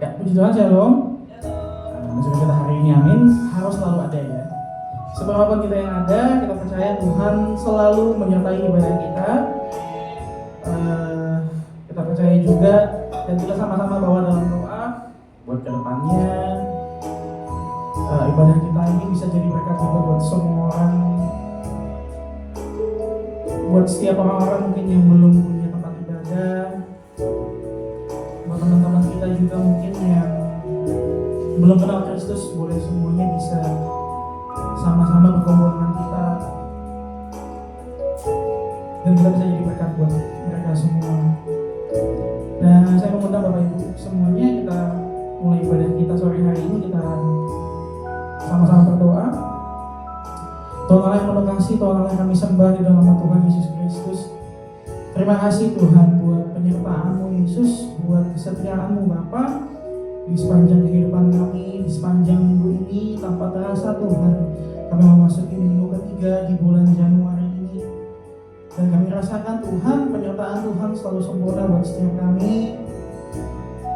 Ya, puji Tuhan, shalom. Bersama kita hari ini, amin. Harus selalu ada ya. Seberapapun kita yang ada, kita percaya Tuhan selalu menyertai ibadah kita. Kita percaya juga dan kita sama-sama bawa dalam doa buat kedepannya. Ibadah kita ini bisa jadi berkat juga buat semua orang, buat setiap orang-orang mungkin yang belum punya tempat ibadah, buat teman-teman kita juga mungkin yang belum kenal Kristus, boleh semuanya bisa sama-sama berkumpul dengan kita dan kita bisa jadi berkat buat mereka semua. Nah, saya mengundang Bapak Ibu semuanya, kita mulai ibadah kita sore hari ini. Kita sama-sama berdoa. Tuhan Allah yang penuh kasih, Tuhan Allah yang kami sembah di dalam nama Tuhan Yesus Kristus. Terima kasih Tuhan buat penyertaan-Mu Yesus, buat kesetiaan-Mu Bapa di sepanjang kehidupan kami, di sepanjang minggu ini. Tanpa terasa Tuhan, kami memasuki minggu ketiga di bulan Januari ini, dan kami rasakan Tuhan, penyertaan Tuhan selalu sempurna buat setiap kami.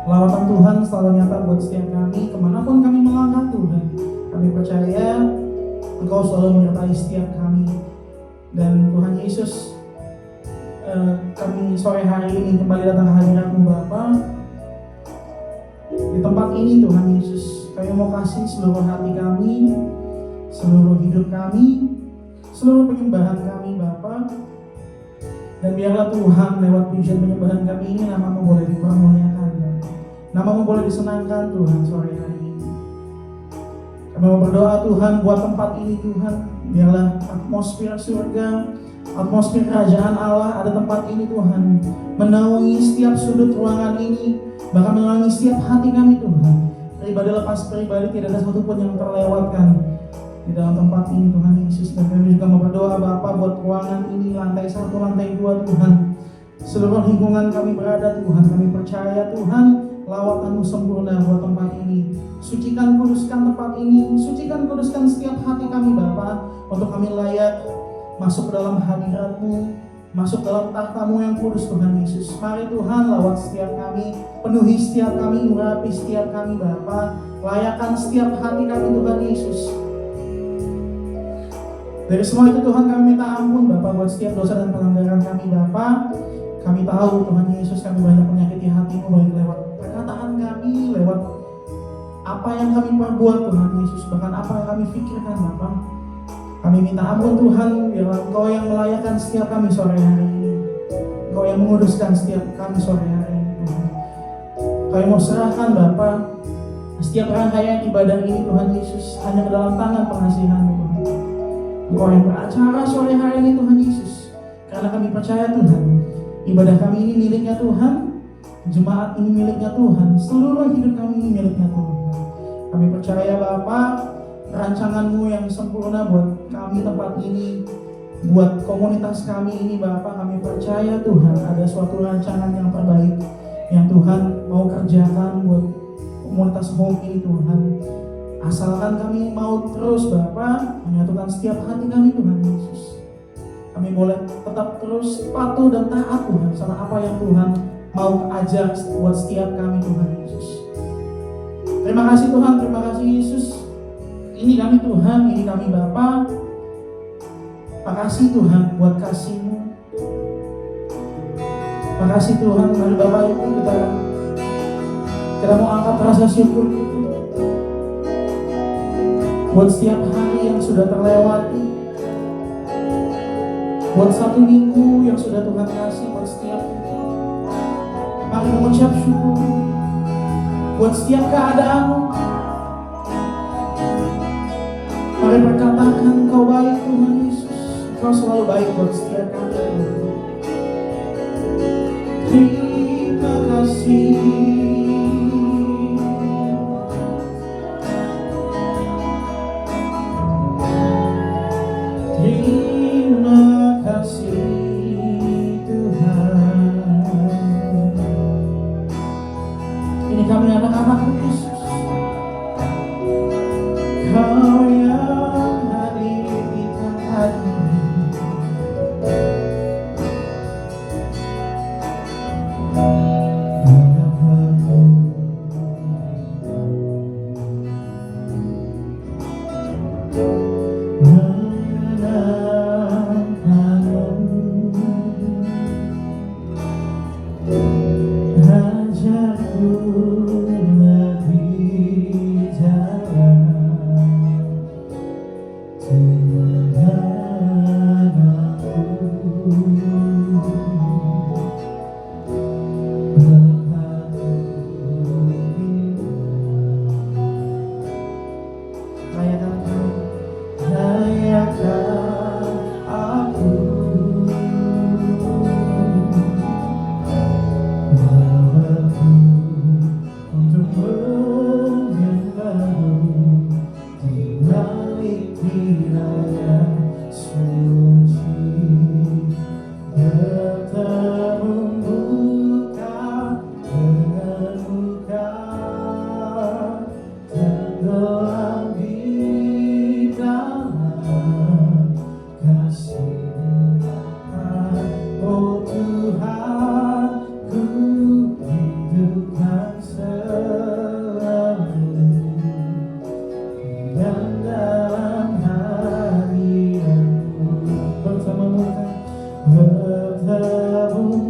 Lawatan Tuhan selalu nyata buat setiap kami, kemanapun kami melangkah Tuhan. Kami percaya Engkau selalu menyertai setiap kami. Dan Tuhan Yesus, kami sore hari ini kembali datang ke hadirat-Mu Bapa. Di tempat ini Tuhan Yesus, kami mau kasih seluruh hati kami, seluruh hidup kami, seluruh penyembahan kami Bapa. Dan biarlah Tuhan lewat pujian penyembahan kami ini nama-Mu boleh dipermuliakan, nama-Mu boleh disenangkan Tuhan sore hari ini. Kami mau berdoa Tuhan buat tempat ini Tuhan, biarlah atmosfer surga, atmosfer kerajaan Allah ada tempat ini Tuhan, menaungi setiap sudut ruangan ini, bahkan menaungi setiap hati kami Tuhan. Pribadi lepas pribadi, tidak ada satupun yang terlewatkan di dalam tempat ini Tuhan Yesus. Dan kami juga mau berdoa Bapa buat ruangan ini, lantai 1, lantai 2 Tuhan, seluruh lingkungan kami berada Tuhan. Kami percaya Tuhan lawatan-Mu sempurna buat tempat ini. Sucikan, kuduskan tempat ini, sucikan, kuduskan setiap hati kami Bapa, untuk kami layak masuk ke dalam hadirat-Mu, masuk dalam tahta-Mu yang kudus Tuhan Yesus. Mari Tuhan lawat setiap kami, penuhi setiap kami, urapi setiap kami Bapa, layakkan setiap hati kami Tuhan Yesus. Dari semua itu Tuhan kami minta ampun Bapa buat setiap dosa dan pelanggaran kami Bapa. Kami tahu Tuhan Yesus kami banyak menyakiti hati-Mu, baik lewat perkataan kami, lewat apa yang kami perbuat Tuhan Yesus, bahkan apa yang kami pikirkan Bapa. Kami minta ampun Tuhan, biarlah Engkau yang melayakkan setiap kami sore hari ini, Engkau yang menguduskan setiap kami sore hari ini Tuhan. Kami mau serahkan Bapa setiap rangkaian ibadah ini Tuhan Yesus hanya ke dalam tangan pengasihan-Mu Tuhan. Engkau yang beracara sore hari ini Tuhan Yesus, karena kami percaya Tuhan, ibadah kami ini miliknya Tuhan, jemaat ini miliknya Tuhan, seluruh hidup kami ini miliknya Tuhan. Kami percaya Bapa, rancangan-Mu yang sempurna buat kami tempat ini, buat komunitas kami ini Bapa. Kami percaya Tuhan ada suatu rancangan yang terbaik yang Tuhan mau kerjakan buat komunitas home ini Tuhan. Asalkan kami mau terus Bapa menyatukan setiap hati kami Tuhan Yesus. Kami boleh tetap terus patuh dan taat Tuhan sama apa yang Tuhan mau ajar buat setiap kami Tuhan Yesus. Terima kasih Tuhan, terima kasih Yesus. Ini kami Tuhan, ini kami Bapa. Makasih Tuhan buat kasih-Mu. Makasih Tuhan, mari Bapak Ibu kita mau angkat rasa syukur itu buat setiap hari yang sudah terlewati, buat satu minggu yang sudah Tuhan kasih buat setiap kita. Mari mengucap syukur buat setiap keadaan-Mu. Mari berkatakan Engkau baik Tuhan Yesus, Engkau selalu baik buat setiap kami. Terima kasih. Terima kasih Tuhan. Ini kami anak-anak-Mu Yesus, Kau yang hadir di tempat ini. ajarku lebih jalan Tuhan aku layakan aku bawaku untuk menyembahmu di balik wilayah suci bertemu muka dengan muka tenggelam di dalam kasih-Mu. Oh Tuhan, ku hidupkan selalu dan dalam harianku bertemu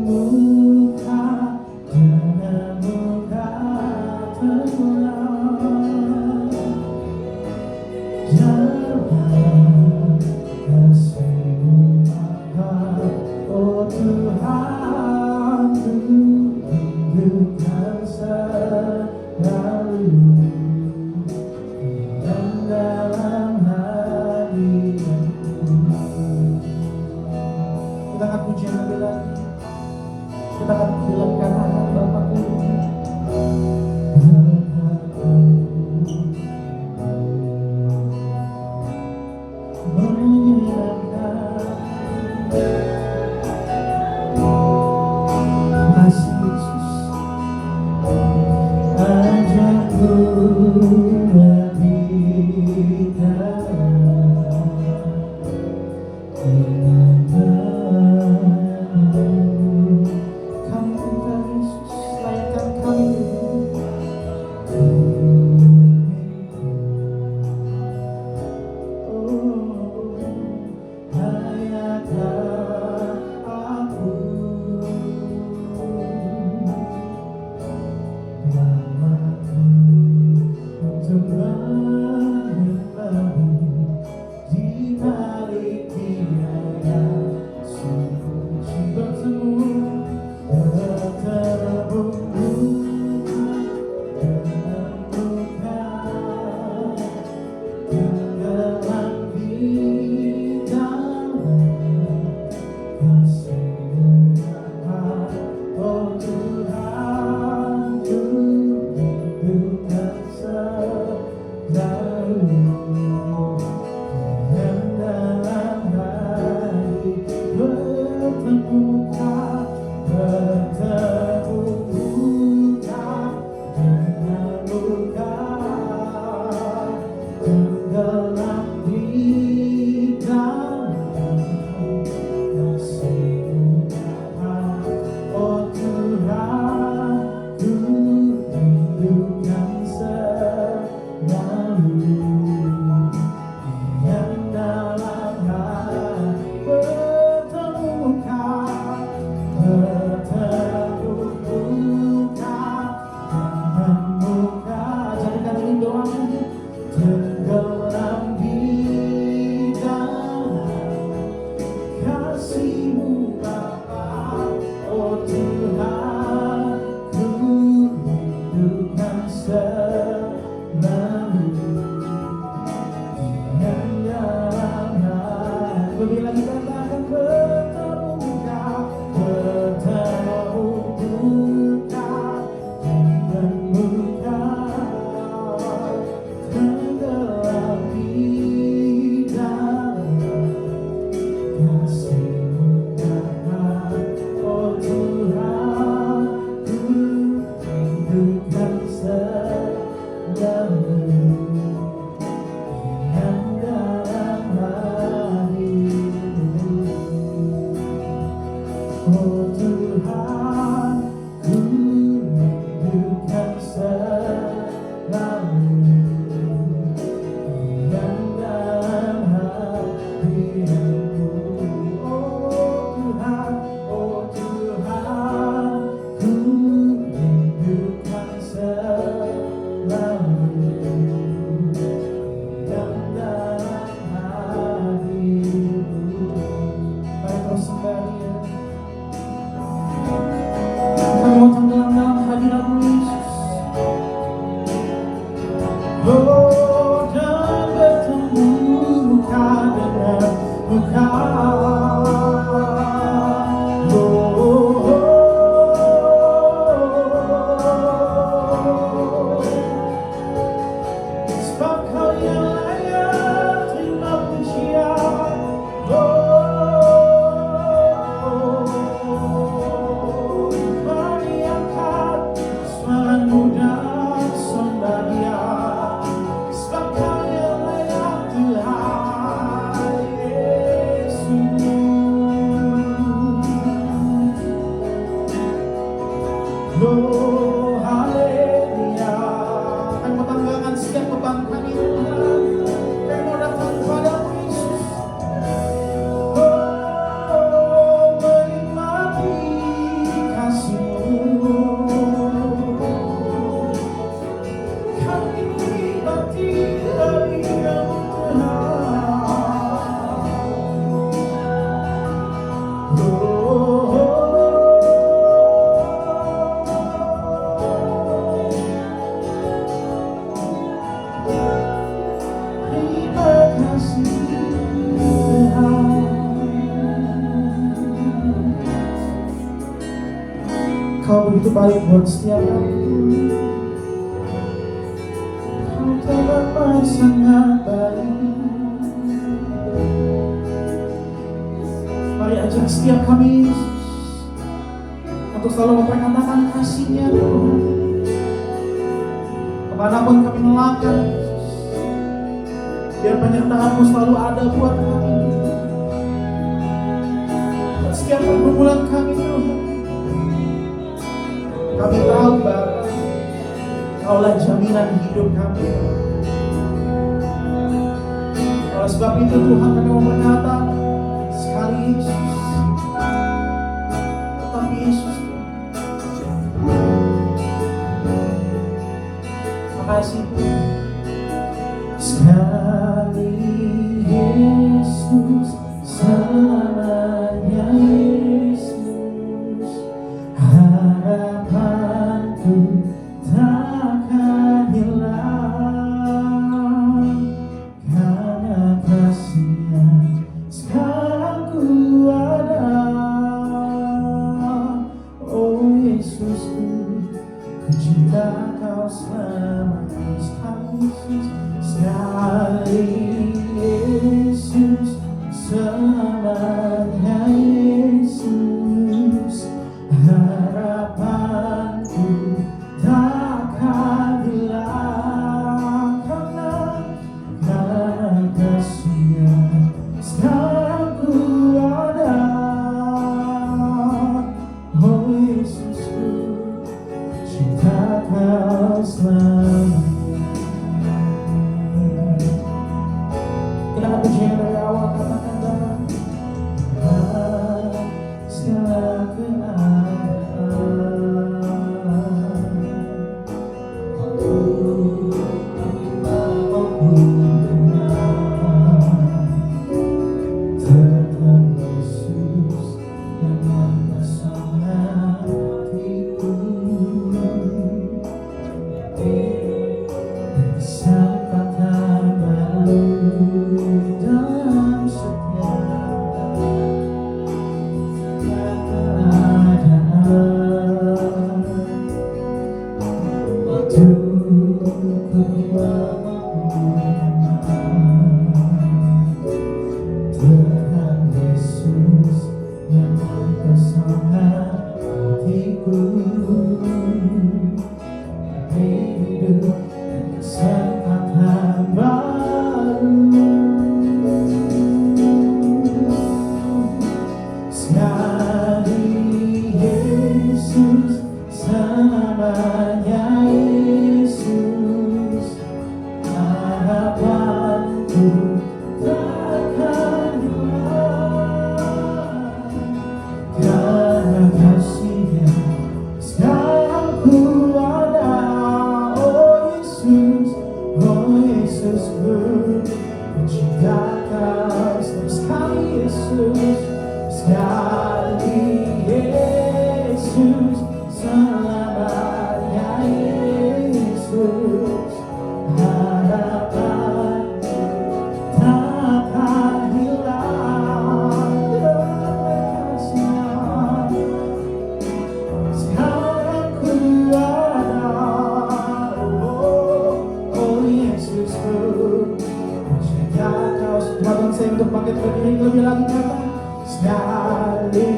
muka dengan muka tenggelam jalan kasih-Mu Bapa. Oh Tuhan, ku hidupkan selalu dan dalam harianku. Kita akan pujian lebih lagi. Kita akan bilang katakan Bapakku. Kasih Yesus, ajarku lebih dalam mengenalmu. Kami Tuhan Yesus, layakan kami layakan aku bawaku untuk menyembahmu di balik wilayah suci bertemu muka dengan muka tenggelam di dalam kasih-Mu Bapa. Oh Tuhan, ku hidupkan selalu dan dalam hati bertemu muka dengan muka tenggelam di dalam kasih-Mu Bapa. Oh Tuhan, ku hidupkan selalu yang dalam hati bertemu muka dengan muka. Jadikan ini doanya. Tenggelam di dalam kasih-Mu Bapa. Oh Tuhan, ku hidupkan selalu yang dalam hati. Lebih lagi katakan bertemu muka dengan muka tenggelam di dalam kasih-Mu Bapa. Oh Tuhan, ku hidupkan selalu yang dalam hati-Mu. Oh Tuhan, ku hidupkan selalu yang dalam hati-Mu. Oh Tuhan, ku hidupkan begitu baik buat setiap kami. Kau terdapat sangat baik. Mari ajak setiap kami Yesus untuk selalu memperkatakan kasih-Nya Tuhan. Kemanapun kami melangkah, biar penyertaan-Mu selalu ada buat kami. Setiap pergumulan kami Tuhan, kami tahu Bapa, Kaulah jaminan hidup kami. Oleh sebab itu Tuhan, kami mau berkata sekali Yesus, tetapi Yesus, makasih sekali Yesus, selamanya Yesus, harapanku takkan hilang, karena kasih-Nya sekarang ku ada. Oh Yesusku, ku cinta Kau selamanya. Sekali Yesus, selamanya Yesus, harapanku takkan hilang, karena kasih-Nya sekarang ku ada. Oh Yesusku, cinta Kau selamanya. Kita puji dari awal, katakan dalam segala keadaan. Tetap Yesus yang mempesona hatiku. Kesempatan baru dalam setiap keadaan. Waktuku Tuhan Yesus yang mempesona hatiku. Hidup kesempatan baru. Sekali Yesus, selamanya Yesus, harapanku takkan hilang, karena kasih-Nya sekarang ku ada. Oh Yesusku, ku cinta Kau sekali Yesus, sekali Yesus, selamanya Yesus, harapanku takkan hilang, kasih-Nya sekarang ku ada. Oh Yesusku, cinta Kau. Semua saya untuk bangkit berdiri lebih lagi, kata sekali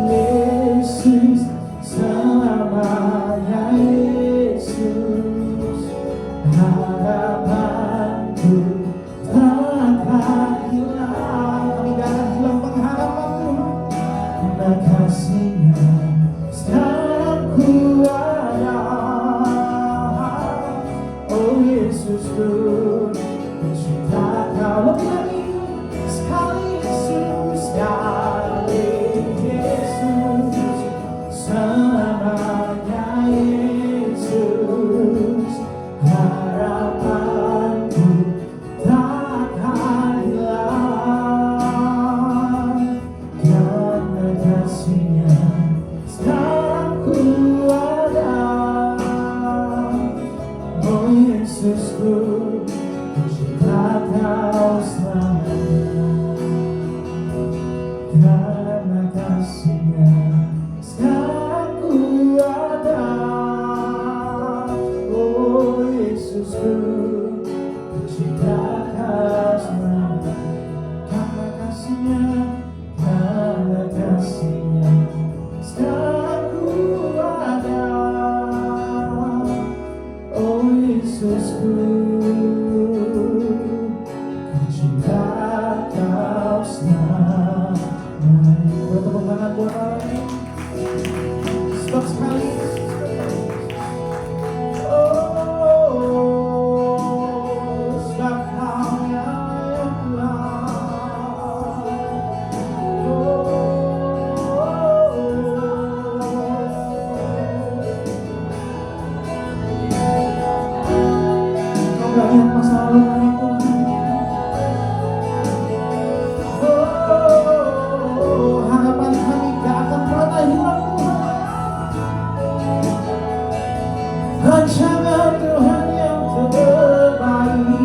Yesus, selamanya Yesus, harapanku takkan hilang. Kami gak akan hilang pengharapanku, karena kasih-Nya sekarang ku ada. Oh Yesusku, ku cinta Kau lebih lagi. Sekali Yesus, sekali Yesus, selamanya Yesus, harapanku takkan hilang, karena kasih-Nya sekarang ku ada. Oh Yesusku, ku cinta Kau selamanya, karena kasih-Nya sekarang ku ada. Yesusku, ku cinta kasih-Nya, karena kasih-Nya, karena kasih-Nya, sekarang ku ada. Oh Yesusku, ku cinta Kau selamanya. Boleh tepuk tangan buat Allah ini. Sebab sekali lihat masa lalu kami Tuhan. Harapan kami gak akan pernah hilang Tuhan. Rencana Tuhan yang terbaik.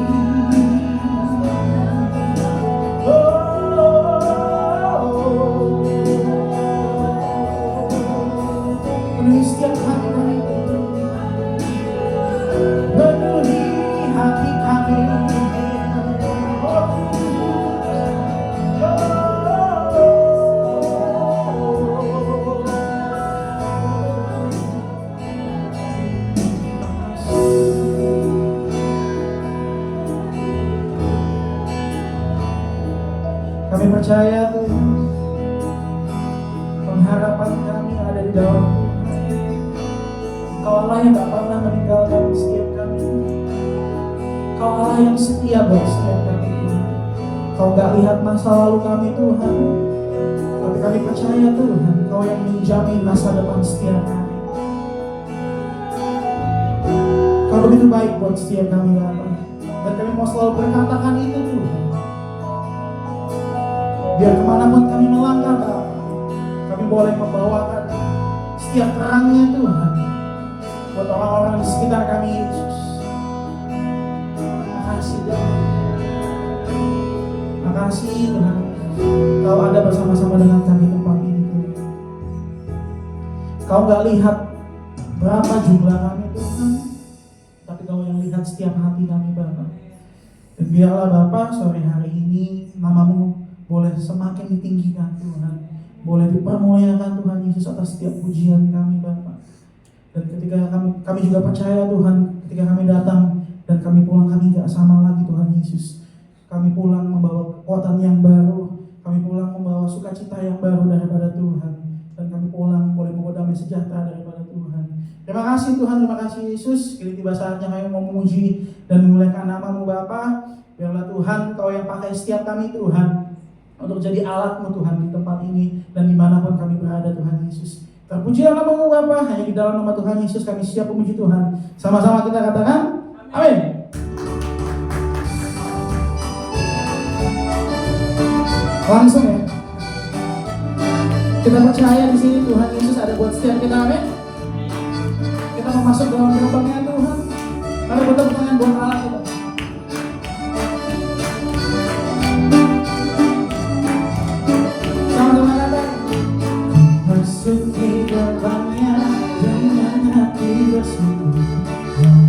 Penuhi setiap hati kami penuhi hati kami. Kami percaya Tuhan, pengharapan kami ada di dalam Kau Allah yang tak pernah meninggalkan setiap kami. Kau Allah yang setia buat setiap kami Tuhan. Kau gak lihat masa lalu kami Tuhan, tapi kami percaya Tuhan, Kau yang menjamin masa depan setiap kami. Kau begitu baik buat setiap kami Bapa, dan kami mau selalu berkatakan itu Tuhan. Biar kemanapun kami melangkah Bapa, kami boleh membawakan setiap terangnya Tuhan buat orang-orang di sekitar kami Yesus. Makasih Tuhan. Makasih Tuhan, Kau ada bersama-sama dengan kami tempat ini Tuhan. Kau gak lihat berapa jumlah kami Tuhan, tapi Kau yang lihat setiap hati kami Bapa. Dan biarlah Bapa sore hari ini nama-Mu boleh semakin ditinggikan Tuhan, boleh dipermuliakan Tuhan Yesus atas setiap pujian kami Bapa. Dan ketika kami juga percaya Tuhan, ketika kami datang dan kami pulang, kami gak sama lagi Tuhan Yesus. Kami pulang membawa kekuatan yang baru, kami pulang membawa sukacita yang baru daripada Tuhan, dan kami pulang boleh membawa damai sejahtera daripada Tuhan. Terima kasih Tuhan, terima kasih Yesus. Kini tiba saatnya kami mau memuji dan memuliakan nama-Mu Bapa. Biarlah Tuhan Kau yang pakai setiap kami Tuhan, untuk jadi alat-Mu Tuhan di tempat ini dan dimanapun kami berada Tuhan Yesus. Terpujilah nama-Mu Bapa, hanya di dalam nama Tuhan Yesus kami siap memuji Tuhan. Sama-sama kita katakan, amin. Langsung ya. Kita percaya di sini Tuhan Yesus ada buat setiap kita, amin. Kita mau masuk dalam gerbangnya Tuhan. Mari bertepuk tangan buat Allah kita. Masuki gerbangnya dengan hati bersungguh,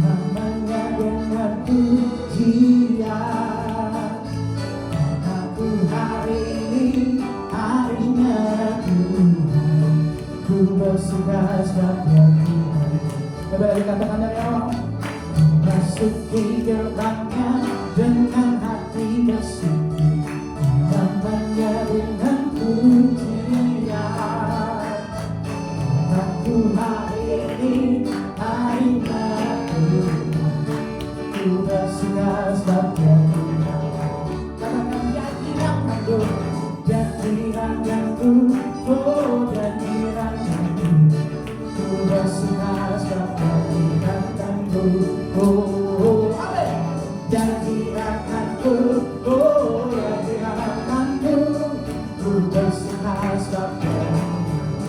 namanya dengan pujian. Aku hari ini harinya Tuhan, ku bersuka sebabnya Tuhan. Coba dikatakan dari awal. Masuki gerbangnya dengan hati bersungguh, namanya dengan pujian. Aku hari ini harinya Tuhan, ku bersuka sebabnya Tuhan. Katakan janji-janjiku, janji-janjiku, oh janji-janjiku, ku bersuka sebabnya Tuhan. Oh, amin. Janji-janjiku, oh janji-janjiku, ku bersuka sebabnya.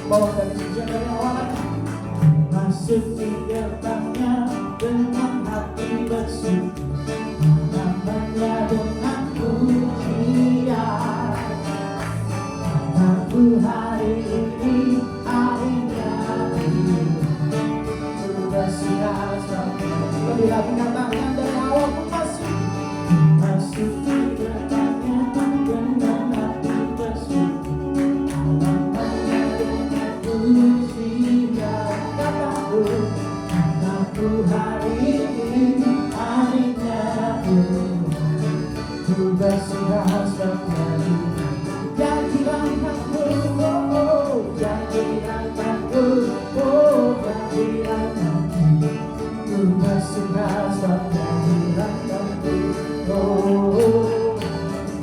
Bawa dari pujian dari awal. Masuk di gerbangnya dengan hati bersungguh, namanya dengan pujian. Aku hari ini harinya Tuhan, ku bersiap. Lebih lagi kata Ku hari ini harinya Tuhan, ku berserah sebabnya jadi langkahku, jadi langkahku, jadi langkahku, ku berserah sebabnya langkahku,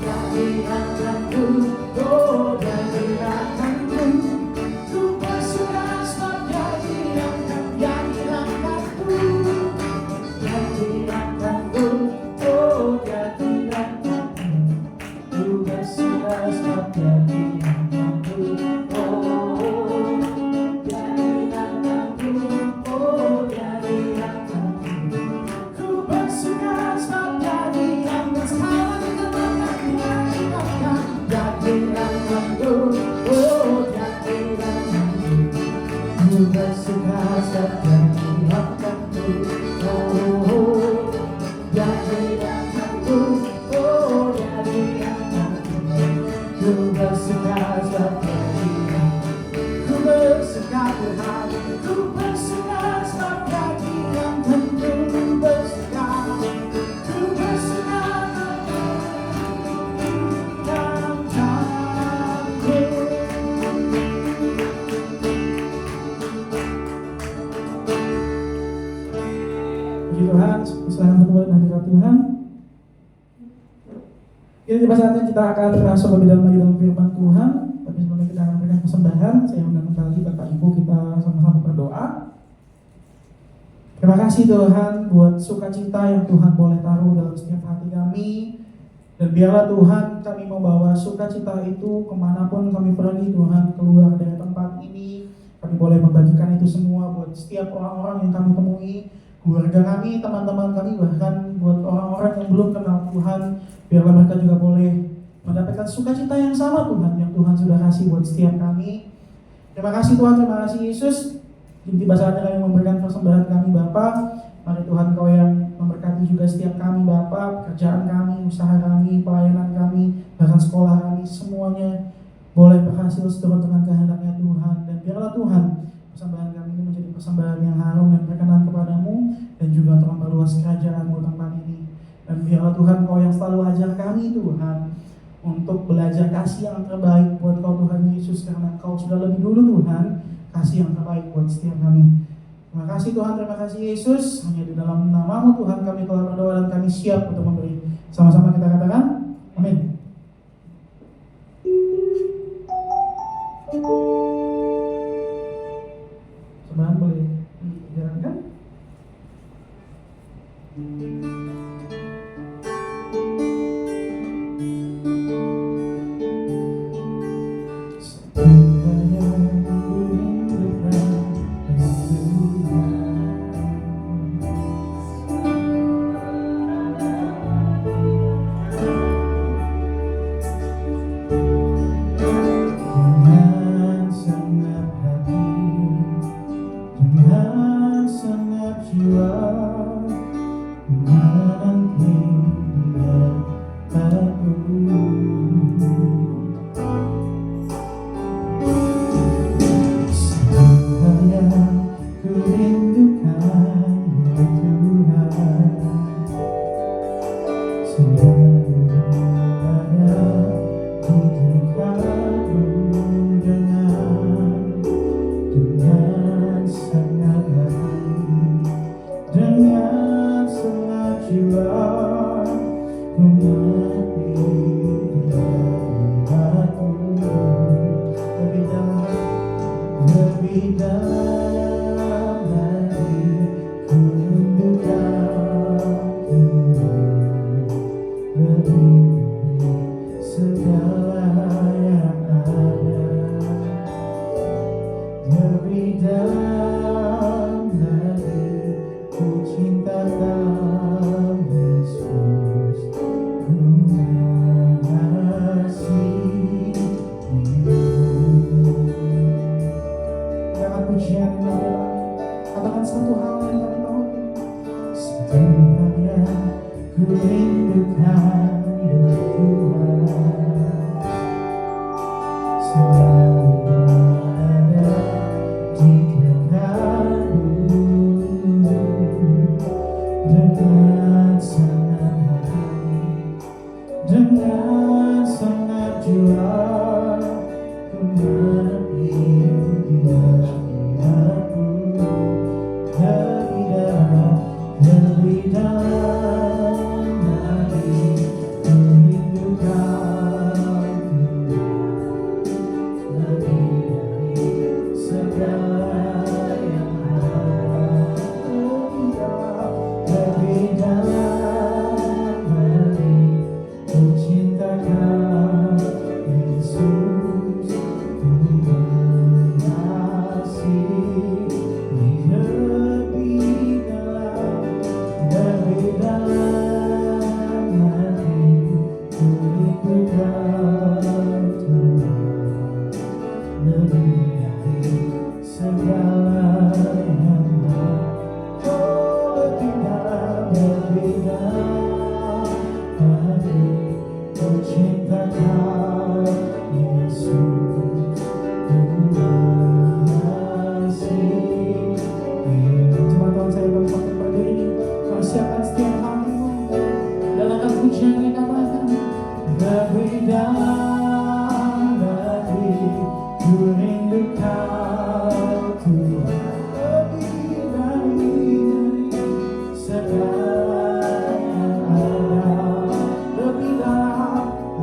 jadi langkahku, jadi langkahku, ku berserah sebabnya jadi langkahku, jadi langkahku, jadi langkahku, ku berserah sebabnya langkahku, jadi langkahku, jadi langkahku, ku berserah sebabnya langkahku, jadi langkahku, jadi langkahku, ku berserah sebabnya langkahku, jadi langkahku, jadi langkahku, ku berserah sebabnya ku berserah Tuhan, ku berserah sebabnya langkahku, ku berserah Puji Tuhan, selamat bertemu dengan hadirat Tuhan. Ini tiba saatnya kita akan masuk lebih dalam lagi dalam firman Tuhan. Tapi sebelumnya kita akan berikan persembahan. Saya undang kembali Bapak Ibu kita sama-sama berdoa. Terima kasih Tuhan buat sukacita yang Tuhan boleh taruh dalam setiap hati kami. Dan biarlah Tuhan kami membawa sukacita itu kemanapun kami pergi Tuhan, keluar dari tempat ini. Kami boleh membagikan itu semua buat setiap orang-orang yang kami temui, keluarga kami, teman-teman kami, bahkan buat orang-orang yang belum kenal Tuhan. Biarlah mereka juga boleh mendapatkan sukacita yang sama Tuhan, yang Tuhan sudah kasih buat setiap kami. Terima kasih Tuhan, terima kasih Yesus. Tiba saatnya kami memberikan persembahan kami Bapa. Mari Tuhan Kau yang memberkati juga setiap kami Bapa, pekerjaan kami, usaha kami, pelayanan kami, bahkan sekolah kami, semuanya boleh berhasil seturut dengan kehendaknya Tuhan. Dan biarlah Tuhan persembahan kami ini menjadi persembahan yang harum dan berkenan kepadamu, dan juga untuk memperluas kerajaan-Mu tempat ini. Dan biarlah Tuhan Kau yang selalu ajar kami Tuhan untuk belajar kasih yang terbaik buat Kau Tuhan Yesus, karena Kau sudah lebih dulu Tuhan kasih yang terbaik buat setiap kami. Terima kasih Tuhan, terima kasih Yesus. Hanya di dalam nama-Mu Tuhan kami telah berdoa dan kami siap untuk memberi. Sama-sama kita katakan, amin. Sembahan boleh dijalankan. dengan sangat hati, dengan sangat jiwa, ku menepi dia aku lebih dalam, lebih dalam lagi, ku rindukan lebih dari segala yang ada. Lebih dalam lagi, ku cinta Kau Yesus, ku mengasihi lebih dalam lagi, ku rindukan Tuhan lebih dari segala yang ada. Oh, lebih dalam lagi, ku cinta Kau Yesus, ku mengasihi. Coba Tuhan saya berpakai berdiri, persiapkan setiap hatimu dalam pujian yang katakan lebih dalam lagi, ku rindu Kau Tuhan lebih dari segala yang ada.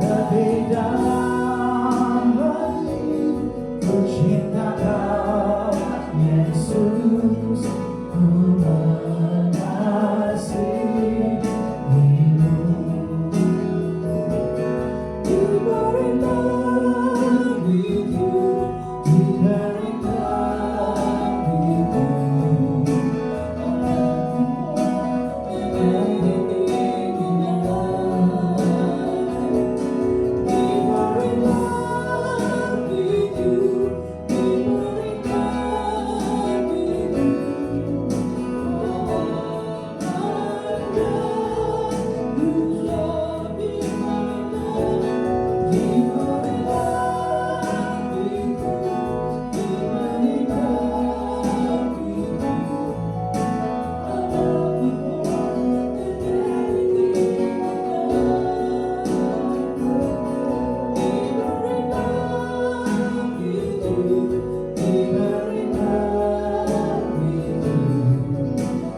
Lebih dalam lagi, ku cinta Kau Yesus, ku mengasihi. Deeper in love with you, deeper in love with you. Anything in love, deeper in love with you, deeper in love with you. You love me, my love. Deeper in love with you, deeper in love with you. I love you more than anything in love. Deeper in love with you, deeper in love with you.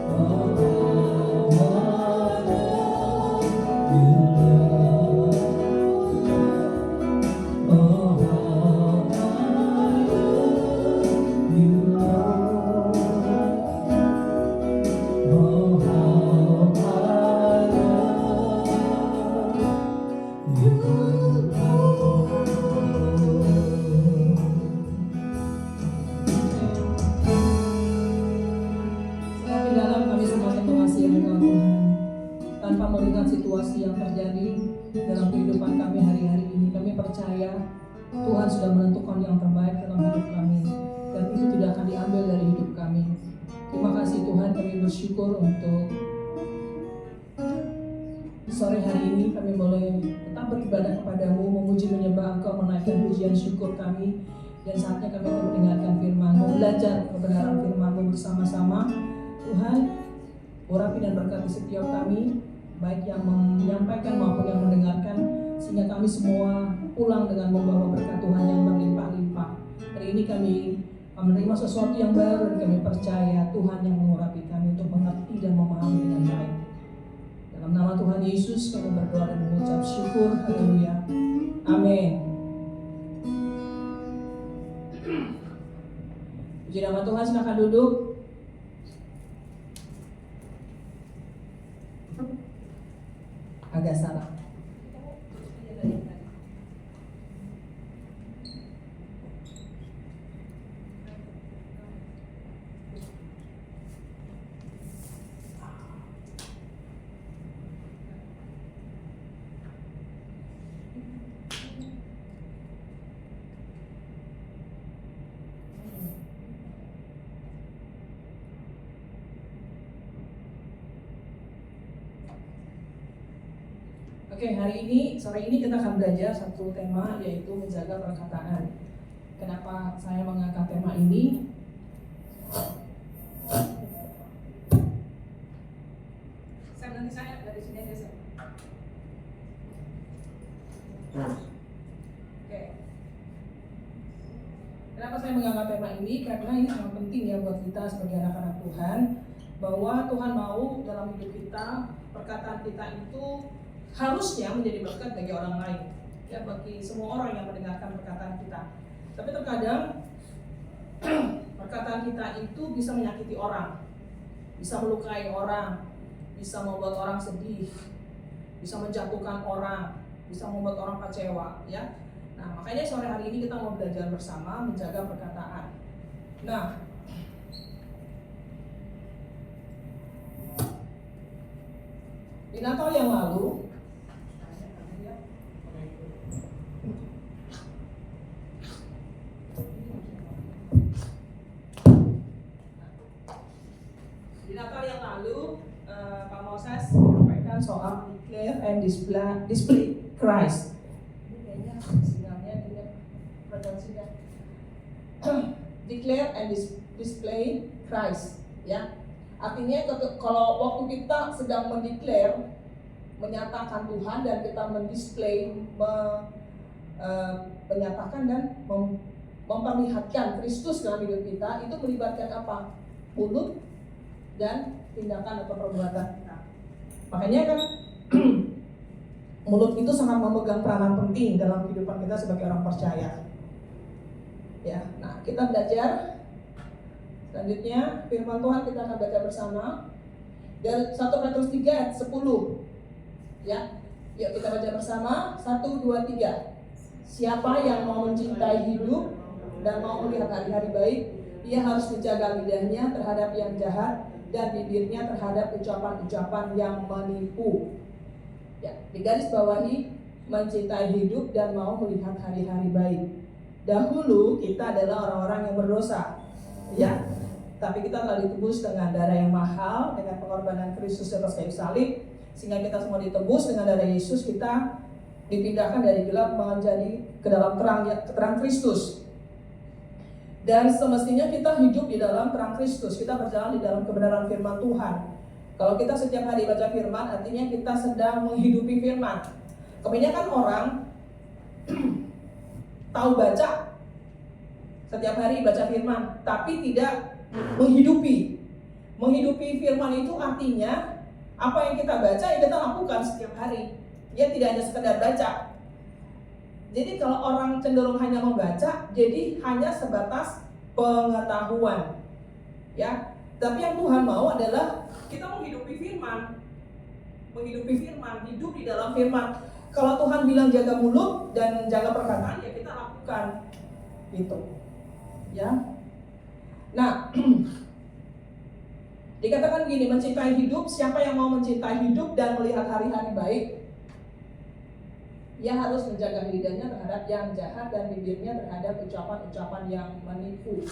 Oh, I love you, Lord. Oh, how I love you, Lord. Oh, how I love you, Lord. Semakin dalam kami semakin mengasihi Engkau Tuhan. Tanpa melihat situasi yang terjadi dalam kehidupan kami hari-hari ini, kami percaya Tuhan sudah menentukan yang terbaik dalam hidup kami, dan itu tidak akan diambil dari hidup kami. Terima kasih Tuhan, kami bersyukur untuk sore hari ini kami boleh tetap beribadah kepadamu, memuji menyembah Engkau, menaikkan pujian syukur kami. Dan saatnya kami akan mendengarkan firman-Mu, belajar kebenaran firman-Mu bersama-sama. Tuhan, urapi dan berkati setiap kami, baik yang menyampaikan maupun yang mendengarkan, sehingga kami semua pulang dengan membawa berkat Tuhan yang berlimpah-limpah. Hari ini kami menerima sesuatu yang baru, dan kami percaya Tuhan yang mengurapi kami untuk mengerti dan memahami dengan baik. Dalam nama Tuhan Yesus kami berdoa dan mengucap syukur. Haleluya. Amin. Puji nama Tuhan, silakan duduk. Agak salah. Oke, sore ini kita akan belajar satu tema, yaitu menjaga perkataan. Kenapa saya mengangkat tema ini? nanti saya dari sini aja saya. Oke. Kenapa saya mengangkat tema ini? Karena ini sangat penting ya buat kita sebagai anak-anak Tuhan, bahwa Tuhan mau dalam hidup kita, perkataan kita itu harusnya menjadi berkat bagi orang lain, ya, bagi semua orang yang mendengarkan perkataan kita. Tapi terkadang perkataan kita itu bisa menyakiti orang, bisa melukai orang, bisa membuat orang sedih, bisa menjatuhkan orang, bisa membuat orang kecewa, ya. Nah, makanya sore hari ini kita mau belajar bersama menjaga perkataan. Nah, di Natal yang lalu, Pak Moses menyampaikan soal declare and display Christ. Ini kayaknya sinyalnya tidak frekuensinya. Declare and display Christ, ya. Artinya kalau waktu kita sedang mendeclare, menyatakan Tuhan, dan kita mendisplay, menyatakan dan memperlihatkan Kristus dalam hidup kita, itu melibatkan apa? Mulut dan tindakan atau perbuatan kita. Makanya kan mulut itu sangat memegang peranan penting dalam kehidupan kita sebagai orang percaya. Ya, nah kita belajar. Selanjutnya firman Tuhan kita akan baca bersama dari 1 Petrus 3 ayat 10. Ya, yuk kita baca bersama. 1, 2, 3. Siapa yang mau mencintai hidup dan mau melihat hari-hari baik, ia harus menjaga lidahnya terhadap yang jahat dan bibirnya terhadap ucapan-ucapan yang menipu. Ya, digaris bawahi, mencintai hidup dan mau melihat hari-hari baik. Dahulu kita adalah orang-orang yang berdosa, ya. Tapi kita telah ditebus dengan darah yang mahal, dengan pengorbanan Kristus di atas kayu salib, sehingga kita semua ditebus dengan darah Yesus. Kita dipindahkan dari gelap menjadi ke dalam terang Kristus. Dan semestinya kita hidup di dalam terang Kristus, kita berjalan di dalam kebenaran firman Tuhan. Kalau kita setiap hari baca firman, artinya kita sedang menghidupi firman. Kebanyakan orang tahu baca, setiap hari baca firman, tapi tidak menghidupi. Menghidupi firman itu artinya apa yang kita baca, yang kita lakukan setiap hari. Ya, tidak hanya sekedar baca. Jadi kalau orang cenderung hanya membaca, jadi hanya sebatas pengetahuan, ya. Tapi yang Tuhan mau adalah kita menghidupi firman, hidup di dalam firman. Kalau Tuhan bilang jaga mulut dan jaga perkataan, ya kita lakukan, gitu, ya. Nah, dikatakan gini, mencintai hidup. Siapa yang mau mencintai hidup dan melihat hari-hari baik, ia harus menjaga lidahnya terhadap yang jahat dan bibirnya terhadap ucapan-ucapan yang menipu.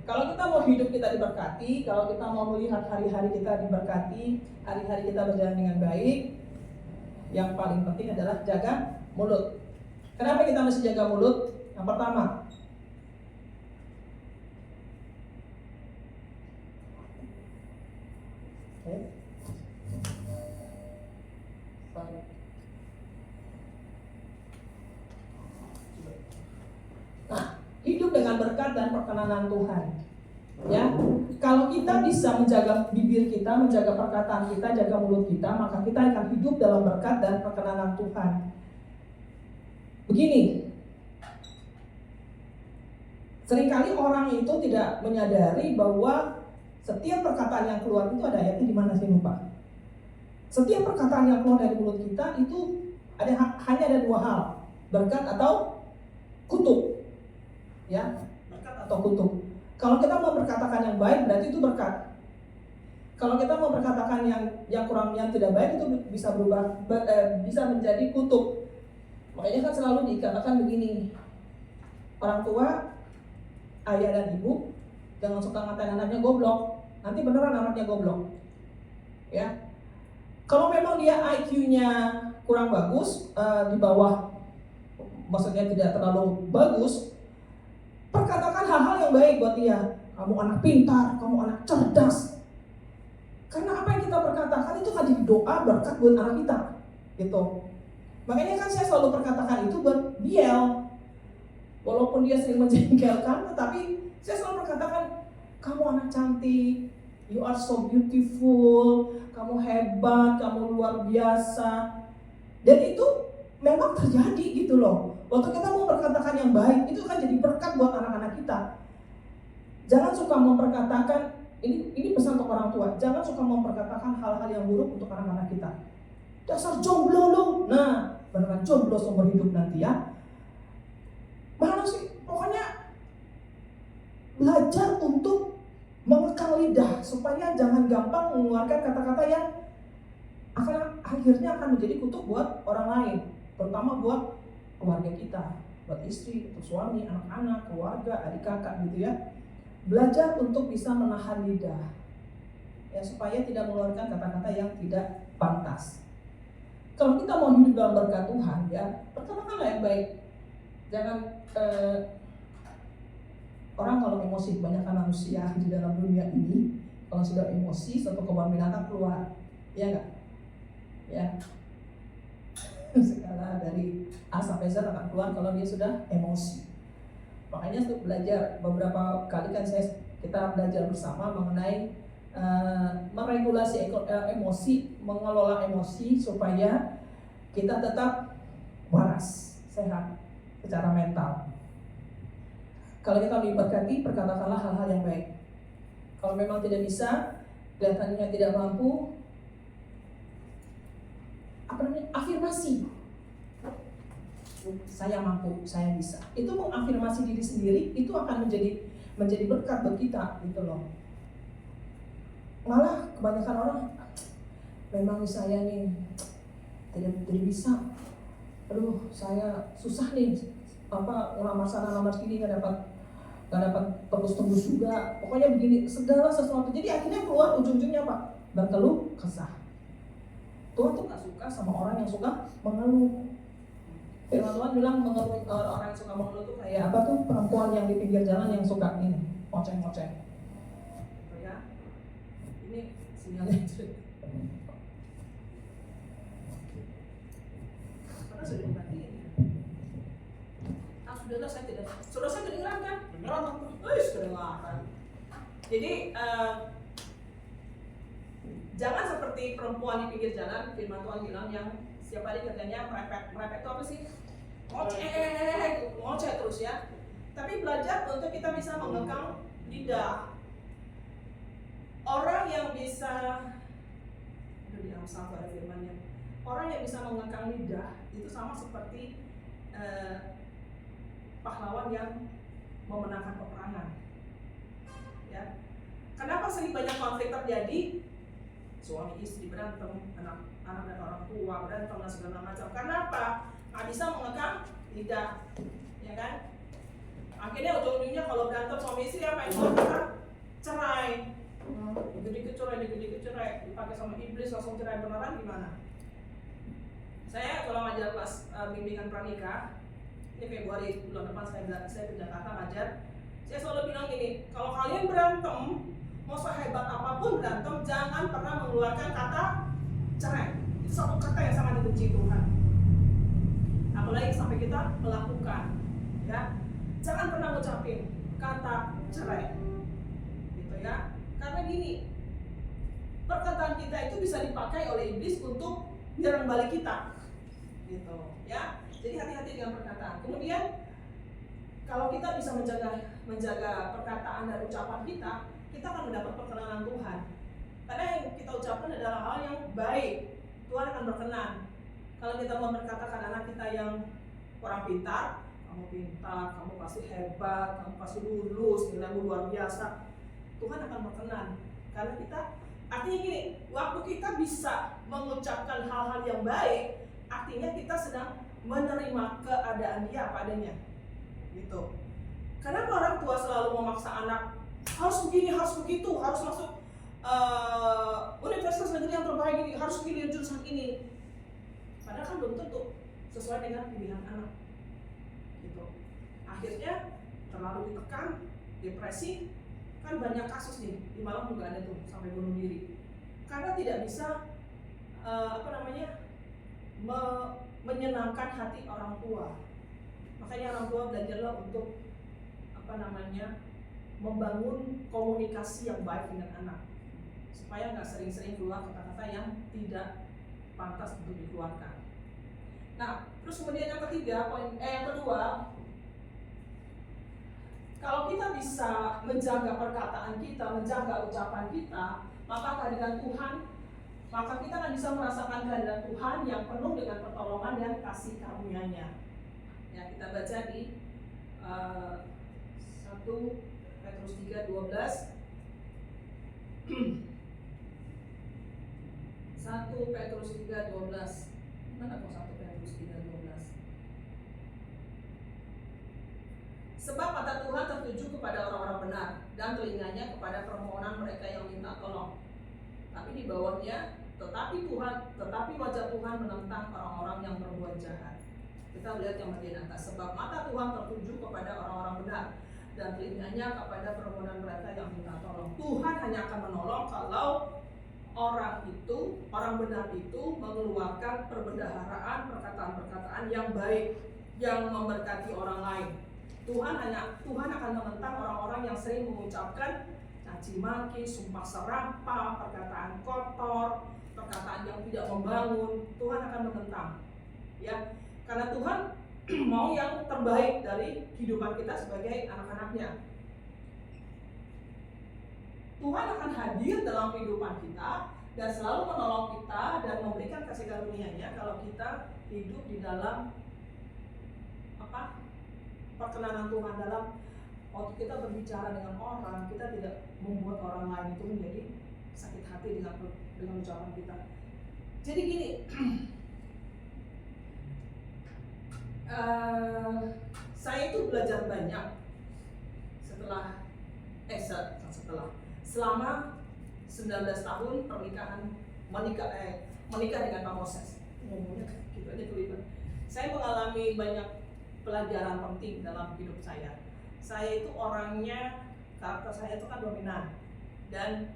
Kalau kita mau hidup kita diberkati, kalau kita mau melihat hari-hari kita diberkati, hari-hari kita berjalan dengan baik, yang paling penting adalah jaga mulut. Kenapa kita mesti jaga mulut? Yang pertama, hidup dengan berkat dan perkenanan Tuhan. Ya, kalau kita bisa menjaga bibir kita, menjaga perkataan kita, jaga mulut kita, maka kita akan hidup dalam berkat dan perkenanan Tuhan. Begini, seringkali orang itu tidak menyadari bahwa setiap perkataan yang keluar itu ada ayatnya di mana, saya lupa. Setiap perkataan yang keluar dari mulut kita itu hanya ada dua hal, berkat atau kutuk. Ya, berkat atau kutuk. Kalau kita mau berkatakan yang baik, berarti itu berkat. Kalau kita mau berkatakan yang kurang, yang tidak baik, itu bisa berubah, bisa menjadi kutuk. Makanya kan selalu dikatakan begini, orang tua, ayah dan ibu, jangan suka ngatain anaknya goblok. Nanti beneran anaknya goblok. Ya, kalau memang dia IQ-nya kurang bagus, di bawah, maksudnya tidak terlalu bagus, perkatakan hal-hal yang baik buat dia. Kamu anak pintar, kamu anak cerdas. Karena apa yang kita kita perkatakan itu kan jadi doa berkat buat anak kita, gitu. Makanya kan saya selalu perkatakan itu buat Biel, walaupun dia sering menjengkelkan, tetapi saya selalu perkatakan, kamu anak cantik, you are so beautiful, kamu hebat, kamu luar biasa. Dan itu memang terjadi gitu loh. Waktu kita mau perkatakan yang baik, itu kan jadi berkat buat anak-anak kita. Jangan suka memperkatakan, ini pesan untuk orang tua, jangan suka memperkatakan hal-hal yang buruk untuk anak-anak kita. Dasar jomblo lo, nah beneran jomblo seumur hidup nanti ya. Mana sih, pokoknya belajar untuk mengekang lidah supaya jangan gampang mengeluarkan kata-kata yang akhirnya akan menjadi kutuk buat orang lain, terutama buat keluarga kita, buat istri, atau suami, anak-anak, keluarga, adik kakak gitu ya. Belajar untuk bisa menahan lidah, ya, supaya tidak mengeluarkan kata-kata yang tidak pantas. Kalau kita mau hidup dalam berkat Tuhan, ya, perkatakanlah yang baik. Jangan orang kalau emosi, kebanyakan manusia di dalam dunia ini, kalau sudah emosi, satu kebun binatang keluar, ya enggak? Ya, segala dari A sampai Z akan keluar kalau dia sudah emosi. Makanya untuk belajar beberapa kali kan kita belajar bersama mengenai meregulasi emosi, mengelola emosi supaya kita tetap waras, sehat secara mental. Kalau kita diberkati, perkatakanlah hal-hal yang baik. Kalau memang tidak bisa, kelihatannya tidak mampu, afirmasi. Saya mampu, saya bisa. Itu mengafirmasi diri sendiri, itu akan menjadi berkat buat kita, gitu loh. Malah kebanyakan orang, memang saya nih tidak bisa. Aduh, saya susah nih, ngelamar sana ngelamar sini nggak dapat tembus juga. Pokoknya begini, segala sesuatu. Jadi akhirnya keluar ujung-ujungnya apa? Berkeluh kesah. Tuhan tuh gak suka sama orang yang suka mengeluh. Firman Tuhan bilang mengeluh, orang yang suka mengeluh tuh kayak apa tuh, perempuan yang di pinggir jalan yang suka ini ngoceh-ngoceh. Gitu ya. Ini sinyalnya jelek. Karena sudah dimatiin. Sudahlah, saya tidak. Sudah saya kedengeran kan? Kedengeran. Kedengeran. Jadi jangan seperti perempuan di pinggir jalan. Firman Tuhan bilang yang setiap hari katanya merepek itu apa sih? Ngoceh terus ya. Tapi belajar untuk kita bisa mengekang lidah. Orang yang bisa, sabar firmannya. Orang yang bisa mengekang lidah itu sama seperti pahlawan yang memenangkan peperangan. Ya. Kenapa sering banyak konflik terjadi? Suami istri berantem, anak dan orang tua berantem dan segala macam. Karena apa? Nggak bisa mengekang lidah, ya kan? Akhirnya ujung-ujungnya kalau berantem suami istri apa yang kita cerai. Dikit-dikit cerai, dipakai sama iblis langsung cerai beneran gimana? Saya kalau ngajar kelas bimbingan pranikah, ini Februari bulan depan saya ke Jakarta ngajar. Saya selalu bilang gini, kalau kalian berantem, mau sehebat apapun berantem, jangan pernah mengeluarkan kata cerai. Itu satu kata yang sangat dibenci Tuhan. Apalagi sampai kita melakukan, ya. Jangan pernah ngucapin kata cerai, gitu ya. Karena gini, perkataan kita itu bisa dipakai oleh iblis untuk menyerang balik kita, gitu, ya. Jadi hati-hati dengan perkataan. Kemudian kalau kita bisa menjaga perkataan dan ucapan kita akan mendapat perkenanan Tuhan. Karena yang kita ucapkan adalah hal yang baik, Tuhan akan berkenan. Kalau kita mau berkatakan anak kita yang kurang pintar, kamu pintar, kamu pasti hebat, kamu pasti lulus, nilaimu luar biasa, Tuhan akan berkenan. Karena kita, artinya gini, waktu kita bisa mengucapkan hal-hal yang baik, artinya kita sedang menerima keadaan dia apa adanya, gitu. Kenapa orang tua selalu memaksa anak harus begini, harus begitu, harus masuk universitas negeri yang terbaik ini, harus pilih jurusan ini. Padahal kan belum tentu sesuai dengan pilihan anak, gitu. Akhirnya terlalu ditekan, depresi, kan banyak kasus nih di Malang juga ada tuh sampai bunuh diri. Karena tidak bisa menyenangkan hati orang tua. Makanya orang tua belajarlah untuk membangun komunikasi yang baik dengan anak, supaya nggak sering-sering keluar kata-kata yang tidak pantas untuk dikeluarkan. Nah, terus kemudian yang kedua, kalau kita bisa menjaga perkataan kita, menjaga ucapan kita, maka kehadiran Tuhan, maka kita akan bisa merasakan kehadiran Tuhan yang penuh dengan pertolongan dan kasih karunia-Nya. Ya, kita baca di 1 Petrus 3:12. 1 Petrus 3:12. Mana kok 1 Petrus 3:12? Sebab mata Tuhan tertuju kepada orang-orang benar dan telinganya kepada permohonan mereka yang minta tolong. Tapi di bawahnya, tetapi wajah Tuhan menentang orang-orang yang berbuat jahat. Kita lihat yang bagian atas. Sebab mata Tuhan tertuju kepada orang-orang benar dan telinganya kepada permohonan mereka yang minta tolong. Tuhan hanya akan menolong kalau orang benar itu mengeluarkan perbendaharaan, perkataan-perkataan yang baik, yang memberkati orang lain. Tuhan akan menentang orang-orang yang sering mengucapkan caci maki, sumpah serapah, perkataan kotor, perkataan yang tidak membangun. Tuhan akan menentang, ya, karena Tuhan mau yang terbaik dari kehidupan kita sebagai anak-anaknya. Tuhan akan hadir dalam kehidupan kita dan selalu menolong kita dan memberikan kasih karunia-Nya kalau kita hidup di dalam perkenanan Tuhan, dalam waktu kita berbicara dengan orang, kita tidak membuat orang lain itu menjadi sakit hati dengan ucapan kita. Jadi gini, saya itu belajar banyak selama 19 tahun menikah dengan Pak Moses. Ngomongnya gitu aja kelihatan. Saya mengalami banyak pelajaran penting dalam hidup saya. Saya itu orangnya, karakter saya itu kan dominan dan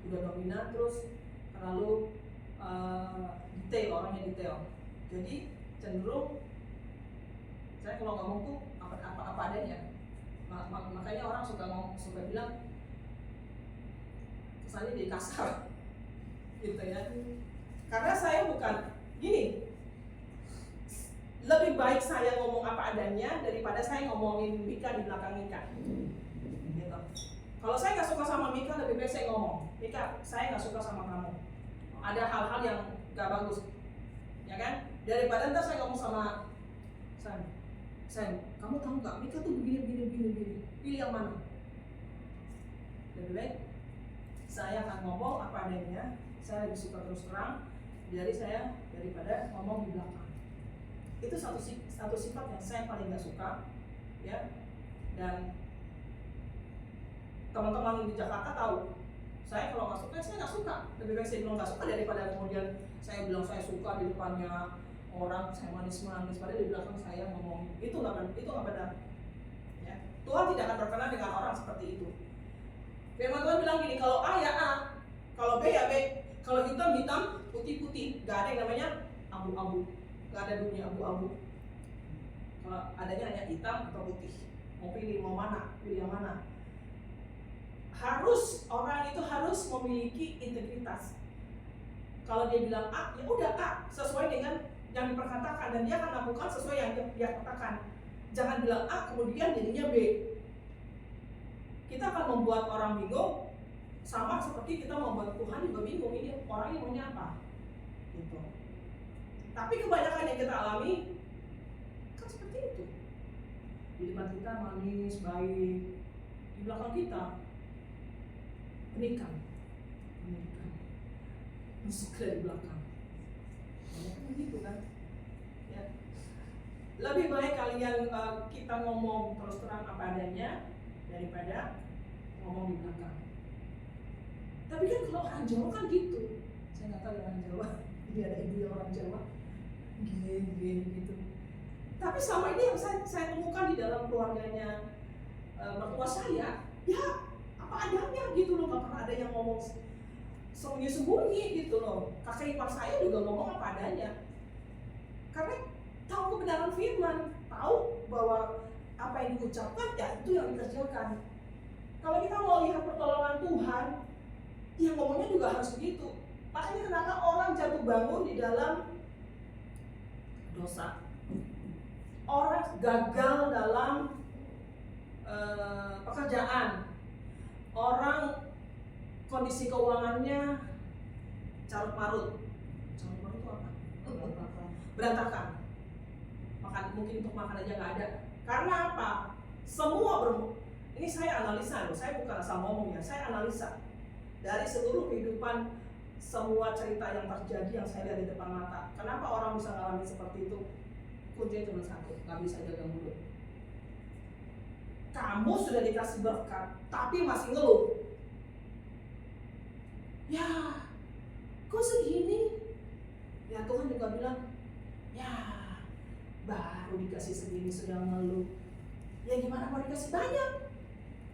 udah dominan, terus terlalu orangnya detail. Jadi cenderung saya kalau ngomong tuh apa adanya. Makanya orang suka bilang kesannya jadi kasar gitu ya. Karena saya bukan gini, lebih baik saya ngomong apa adanya daripada saya ngomongin Mika di belakang Mika gitu. Kalau saya nggak suka sama Mika, lebih baik saya ngomong, Mika, saya nggak suka sama kamu, ada hal-hal yang nggak bagus, ya kan, daripada ntar saya ngomong sama Sam, kamu tahu nggak Mika tuh begini, pilih yang mana? Lebih baik saya akan ngomong apa adanya, saya lebih suka terus terang daripada ngomong di belakang. Itu satu sifat yang saya paling nggak suka, ya. Dan teman-teman di Jakarta tahu, saya kalau nggak suka, saya nggak suka. Lebih baik saya bilang nggak suka daripada kemudian saya bilang saya suka di depannya orang, saya manis-manis, padahal di belakang saya ngomong itu nggak benar. Ya. Tuhan tidak akan berkenan dengan orang seperti itu. Firman Tuhan bilang gini, kalau A ya A, kalau B ya B, kalau hitam, putih, gak ada yang namanya abu-abu, gak ada dunia abu-abu. Kalau adanya hanya hitam atau putih. Mau pilih pilih yang mana. Orang itu harus memiliki integritas. Kalau dia bilang A, ya udah A, sesuai dengan yang diperkatakan, dan dia akan lakukan sesuai yang dia katakan. Jangan bilang A kemudian jadinya B. Kita akan membuat orang bingung, sama seperti kita membuat Tuhan juga bingung, ini orangnya maunya apa gitu. Tapi kebanyakan yang kita alami kan seperti itu. Di depan kita manis, baik, di belakang kita menikah, musik dari belakang. Banyak begitu kan? Ya. Lebih baik kalian kita ngomong terus terang apa adanya daripada ngomong di belakang. Tapi kan kalau orang Jawa kan gitu. Saya nggak tahu orang Jawa. Ini ada ibu orang Jawa. Gini gitu. Tapi selama ini yang saya temukan di dalam keluarganya mertua saya, ya apa adanya pernah ada yang ngomong sembunyi-sembunyi gitu loh. Kakak ipar saya juga ngomong apa adanya. Karena tahu kebenaran firman, tahu bahwa apa yang diucapkan ya itu yang dikerjakan. Kalau kita mau lihat pertolongan Tuhan, yang ngomongnya juga harus begitu. Makanya kenapa orang jatuh bangun di dalam dosa, orang gagal dalam pekerjaan, orang kondisi keuangannya carut marut. Carut marut itu apa? Berantakan. Mungkin untuk makan aja nggak ada. Karena apa? Ini saya analisa loh, saya bukan asal ngomong ya, saya analisa dari seluruh kehidupan, semua cerita yang terjadi yang saya lihat di depan mata. Kenapa orang bisa mengalami seperti itu? Kuncinya cuma satu, nggak bisa jaga mulut. Kamu sudah dikasih berkat, tapi masih ngeluh. Ya, kok segini? Ya Tuhan juga bilang, ya baru dikasih segini sudah ngeluh. Ya gimana mau dikasih banyak?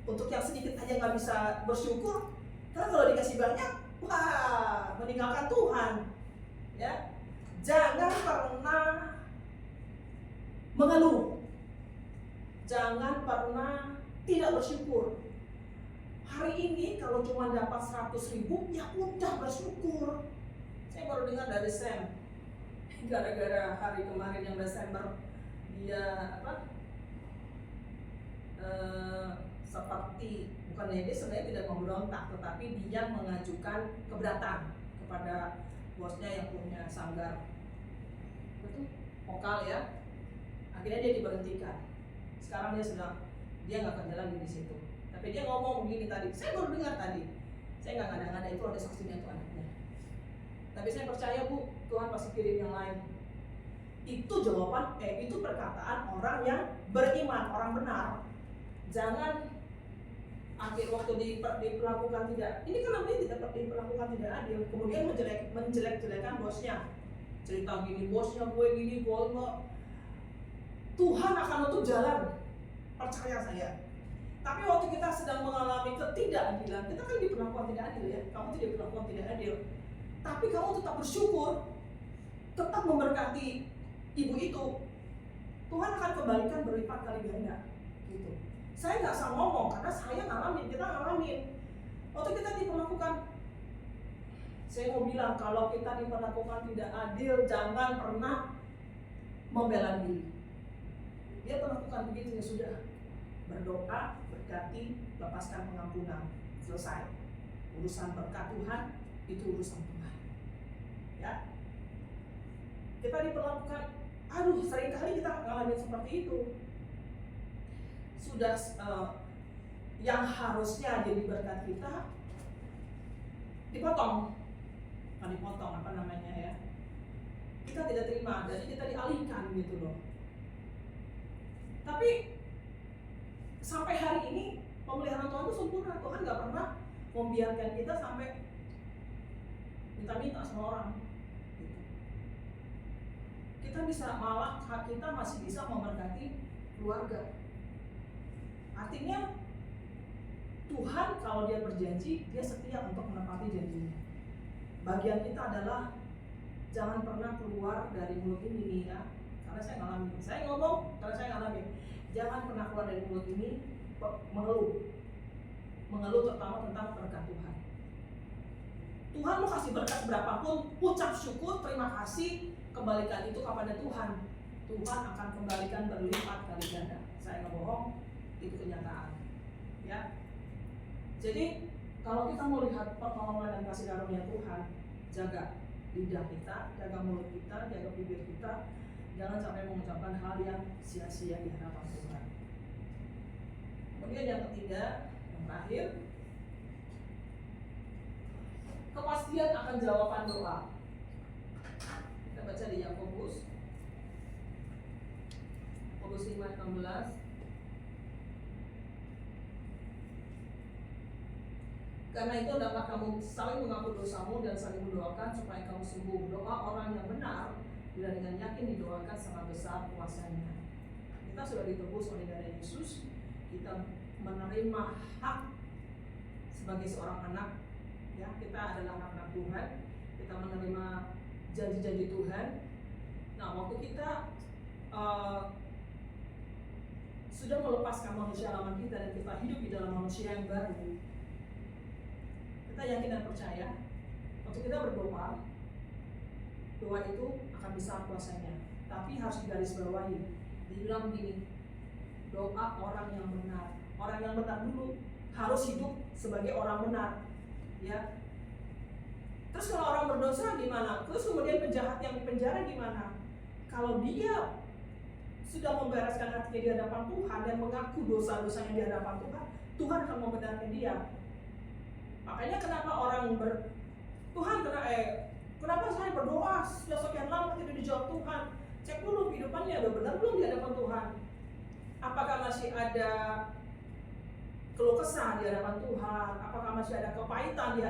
Untuk yang sedikit aja nggak bisa bersyukur. Karena kalau dikasih banyak, wah meninggalkan Tuhan. Ya, jangan pernah mengeluh. Jangan pernah tidak bersyukur. Hari ini kalau cuma dapat 100.000, ya udah bersyukur. Saya baru dengar dari Sam, gara-gara hari kemarin yang Desember dia seperti bukannya dia sebenarnya tidak memberontak, tetapi dia mengajukan keberatan kepada bosnya yang punya sanggar itu vokal ya. Akhirnya dia diberhentikan. Sekarang dia nggak kerja lagi di situ. Tapi dia ngomong begini tadi, saya baru dengar tadi. Saya nggak ngada-ngada, itu ada saksinya tuh anaknya. Tapi saya percaya Bu, Tuhan pasti kirim yang lain. Itu jawaban, itu perkataan orang yang beriman, orang benar. Jangan akhir waktu diperlakukan tidak, ini kan namanya tidak diperlakukan tidak adil, kemudian menjelek-jelekan bosnya, cerita gini bosnya gue gini, gue enggak. Tuhan akan tutup jalan, percaya saya. Tapi waktu kita sedang mengalami ketidakadilan, kita kan diperlakukan tidak adil ya, kamu tidak diperlakukan tidak adil, tapi kamu tetap bersyukur, tetap memberkati ibu itu, Tuhan akan kembalikan berlipat kali ganda. Gitu. Saya nggak asal ngomong, karena saya ngalamin, kita ngalamin. Waktu kita diperlakukan, saya mau bilang kalau kita diperlakukan tidak adil, jangan pernah membela diri. Dia perlakukan begitu ya sudah, berdoa, berkati, lepaskan pengampunan, selesai. Urusan berkat Tuhan itu urusan Tuhan. Ya, kita diperlakukan, seringkali kita ngalamin seperti itu. Sudah yang harusnya jadi berkat kita dipotong, apa namanya ya? Kita tidak terima, jadi kita dialihkan gitu loh. Tapi sampai hari ini pemeliharaan Tuhan itu sempurna. Tuhan nggak pernah membiarkan kita sampai minta-minta sama orang. Gitu. Kita masih bisa memberkati keluarga. Artinya Tuhan kalau dia berjanji, dia setia untuk menepati janjinya. Bagian kita adalah jangan pernah keluar dari mulut ini nih ya. Karena saya ngalamin, saya ngomong karena saya ngalamin. Jangan pernah keluar dari mulut ini mengeluh terutama tentang berkat Tuhan. Tuhan mau kasih berkat berapapun, ucap syukur, terima kasih, kembalikan itu kepada Tuhan. Tuhan akan kembalikan berlipat kali ganda. Saya nggak bohong, itu kenyataan. Ya. Jadi kalau kita mau lihat pertolongan dan kasih karunia Tuhan, jaga lidah kita, jaga mulut kita, jaga bibir kita. Jangan sampai mengucapkan hal yang sia-sia di hadapan Tuhan. Kemudian yang ketiga, yang terakhir, kepastian akan jawaban doa. Kita baca di Yakobus 5:16. Karena itu dapat kamu saling mengampuni dosamu dan saling mendoakan supaya kamu sembuh. Doa orang yang benar bila dengan yakin didoakan sangat besar kuasanya. Kita sudah ditebus oleh darah Yesus, kita menerima hak sebagai seorang anak, ya kita adalah anak-anak Tuhan, kita menerima janji-janji Tuhan. Nah, waktu kita sudah melepaskan manusia lama kita dan kita hidup di dalam manusia yang baru, kita yakin dan percaya waktu kita berdoa, doa itu akan besar kuasanya. Tapi harus digarisbawahi, dibilang begini, doa orang yang benar. Orang yang benar dulu harus hidup sebagai orang benar, ya. Terus kalau orang berdosa gimana? Terus kemudian penjahat yang di penjara gimana? Kalau dia sudah membereskan hatinya di hadapan Tuhan dan mengaku dosa-dosanya di hadapan Tuhan, Tuhan akan membenarkan dia. Makanya kenapa orang Tuhan kenapa saya berdoa sudah sekian lama tidak dijawab Tuhan? Cek dulu kehidupannya udah benar belum di hadapan Tuhan? Apakah masih ada keluh kesah di hadapan Tuhan? Apakah masih ada kepahitan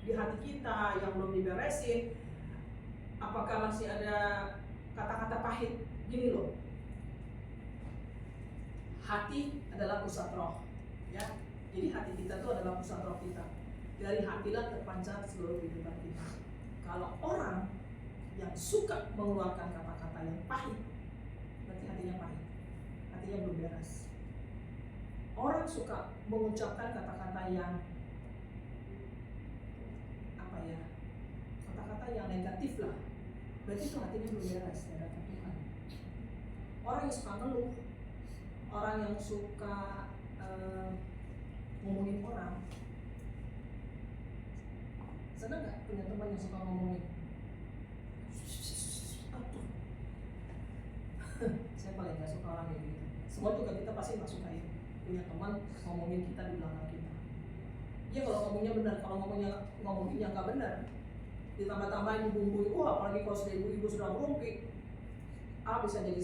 di hati kita yang belum diberesin? Apakah masih ada kata-kata pahit? Gini loh, hati adalah pusat roh, ya. Jadi hati kita itu adalah pusat roh kita. Dari hatilah terpancar seluruh kehidupan kita. Kalau orang yang suka mengeluarkan kata-kata yang pahit, berarti hatinya pahit, hatinya belum beres. Orang suka mengucapkan kata-kata yang kata-kata yang negatif lah, berarti itu hatinya belum beres di hadapan Tuhan. Orang yang suka ngeluh, orang yang suka ngomongin orang, senang nggak punya teman yang suka ngomongin? Saya paling nggak suka orang kayak gitu. Semua juga kita pasti nggak suka ya, punya teman ngomongin kita di belakang kita. Ya kalau ngomongnya benar, kalau ngomonginnya nggak benar, ditambah-tambahin bumbu, apalagi kalau sudah ibu-ibu sudah berumpi, bisa jadi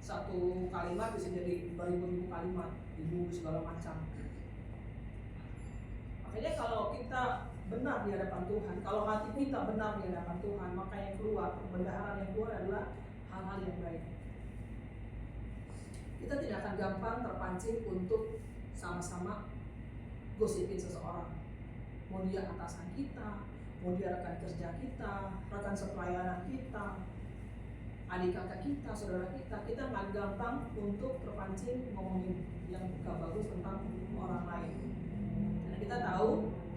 satu kalimat bisa jadi beribu-ribu kalimat, ibu segala macam. Makanya kalau kita benar di hadapan Tuhan, kalau hati kita benar di hadapan Tuhan, maka yang keluar, perbendaharaan yang keluar adalah hal-hal yang baik. Kita tidak akan gampang terpancing untuk sama-sama gosipin seseorang. Mau dia atasan kita, mau dia rekan kerja kita, rekan sepelayanan kita, adik kakak kita, saudara kita nggak gampang untuk terpancing ngomongin yang gak bagus tentang orang lain. Karena kita tahu,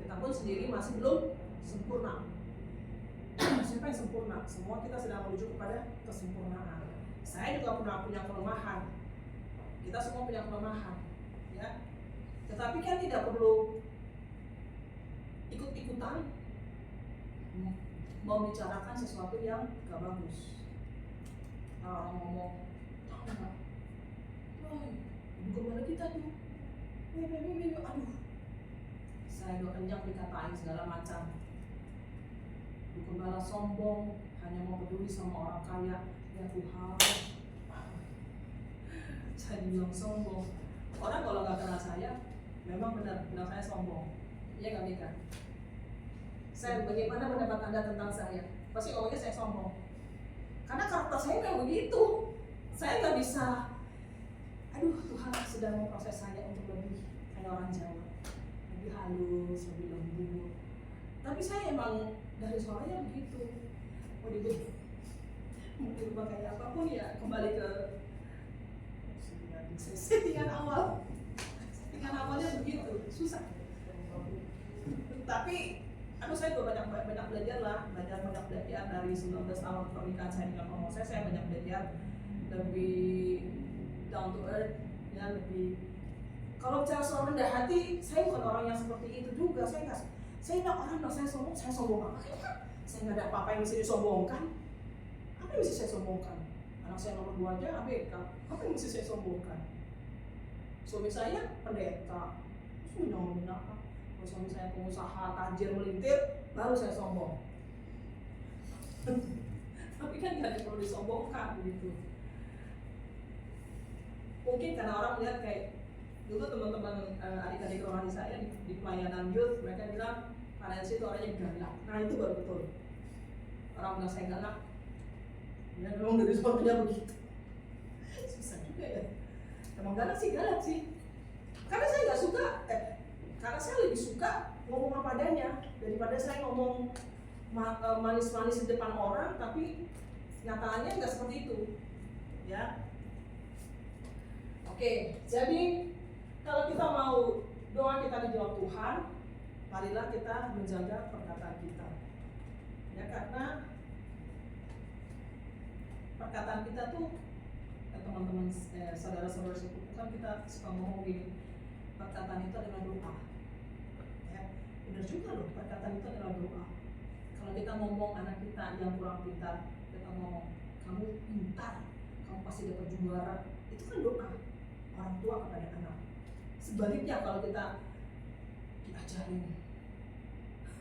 kita pun sendiri masih belum sempurna. Siapa yang sempurna? Semua kita sedang menuju kepada kesempurnaan. Saya juga pernah punya kelemahan. Kita semua punya kelemahan, ya. Tetapi kan tidak perlu ikut-ikutan membicarakan sesuatu yang gak bagus. Orang ngomong, tahu nggak? Ibu gembala kita tuh, aduh, saya udah kenyang dikatain segala macam. Ibu gembala sombong, hanya mau peduli sama orang kaya. Ya Tuhan, saya bilang sombong. Orang kalau nggak kenal saya, memang benar saya sombong. Iya nggak Mika? Saya bagaimana pendapat Anda tentang saya? Pasti ngomongnya saya sombong. Karena karakter saya nggak begitu. Saya nggak bisa. Aduh, Tuhan sedang memproses saya untuk lebih kayak orang Jawa, lebih halus, lebih lembut. Tapi saya emang dari suaranya begitu. Mau dirubah kayak apapun ya, kembali ke settingan awal. Settingan awalnya begitu, susah. Tapi saya juga banyak belajar dari 19 tahun pernikahan saya dengan Om Moses. Saya banyak belajar lebih down to earth, ya, lebih. Kalau bicara soal rendah hati, saya bukan orang yang seperti itu juga. Saya orang saya sombong apa? Saya nggak ada apa-apa yang bisa disombongkan. Apa yang bisa saya sombongkan? Anak saya nomor 2 aja ABK. Apa yang bisa saya sombongkan? Suami saya pendeta. Terus ngomongin apa? Kalau suami saya pengusaha tajir melintir, baru saya sombong. Tapi kan nggak perlu disombongkan gitu. Mungkin karena orang melihat kayak dulu teman-teman adik-adik rohani saya di pelayanan youth, mereka bilang Nancy itu orangnya galak. Nah itu baru betul. Orang bilang saya galak, ya memang dari suaranya begitu. Susah juga ya. Emang galak sih. Karena saya nggak suka. Karena saya lebih suka ngomong apa adanya daripada saya ngomong manis-manis di depan orang, tapi nyataannya nggak seperti itu, ya. Oke, jadi kalau kita mau doa kita dijawab Tuhan, marilah kita menjaga perkataan kita, ya, karena perkataan kita tuh, teman-teman, saudara-saudara sepupu, kan kita suka ngomong gini, perkataan itu adalah doa, ya. Benar juga loh, perkataan itu adalah doa. Kalau kita ngomong anak kita yang kurang pintar, kita ngomong kamu pintar, kamu pasti dapat juara, itu kan doa orang tua kepada anak. Sebaliknya kalau kita diajarin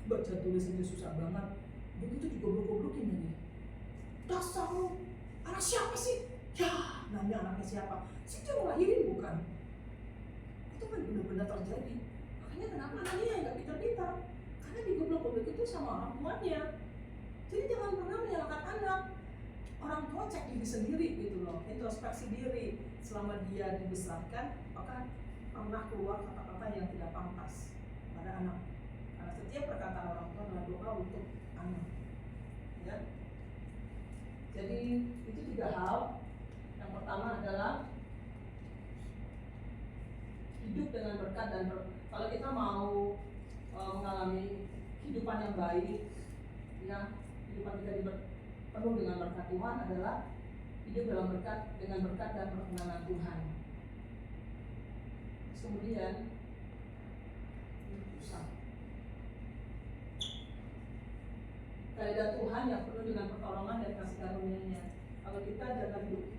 baca tulis ini susah banget, begitu digoblok-goblokin aja. Dasar lu, anak siapa sih? Ya, nanya anaknya siapa? Si dia ngelahirin bukan? Itu kan benar-benar terjadi. Makanya kenapa anaknya yang nggak pintar-pintar? Karena digoblok-goblok itu sama orang tuanya. Jadi jangan pernah menyalahkan anak. Orang tua cek diri sendiri gitu loh, introspeksi diri. Selama dia dibesarkan, apakah pernah keluar kata-kata yang tidak pantas pada anak? Karena setiap perkataan orang tua adalah doa untuk anak, ya. Jadi itu 3 hal. Yang pertama adalah hidup dengan berkat dan kalau kita mau mengalami kehidupan yang baik, ya, kehidupan kita penuh dengan berkat Tuhan adalah hidup dalam berkat, dengan berkat dan perkenanan Tuhan. Kemudian susah. Kehadiran Tuhan yang penuh dengan pertolongan dan kasih karunia-Nya. Kalau kita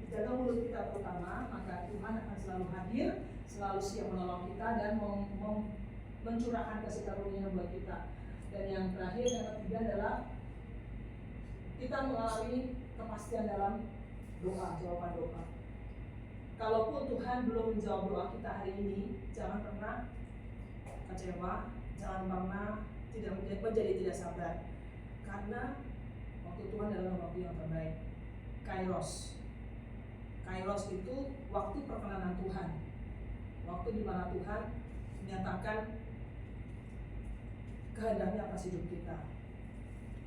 jaga mulut kita terutama, maka Tuhan akan selalu hadir, selalu siap menolong kita dan mencurahkan kasih karunia buat kita. Dan yang terakhir, yang ketiga adalah kita mengalami kepastian dalam doa, jawaban doa. Kalaupun Tuhan belum menjawab doa kita hari ini, jangan pernah kecewa, jangan pernah menjadi tidak sabar. Karena waktu Tuhan adalah waktu yang terbaik. Kairos itu waktu perkenanan Tuhan, waktu di mana Tuhan menyatakan kehendaknya atas hidup kita,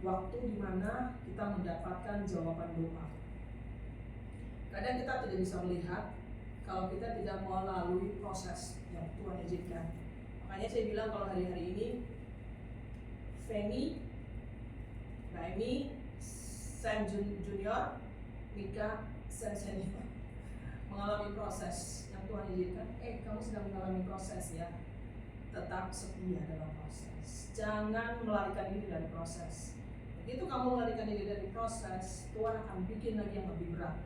waktu di mana kita mendapatkan jawaban doa. Kadang kita tidak bisa melihat kalau kita tidak melalui proses yang Tuhan izinkan. Makanya saya bilang kalau hari-hari ini Feni, Naimi, Sam Junior, Mika, Sam Senior mengalami proses yang Tuhan izinkan. Kamu sedang mengalami proses, ya. Tetap setia dalam proses. Jangan melarikan diri dari proses. Begitu kamu melarikan diri dari proses, Tuhan akan bikin lagi yang lebih berat.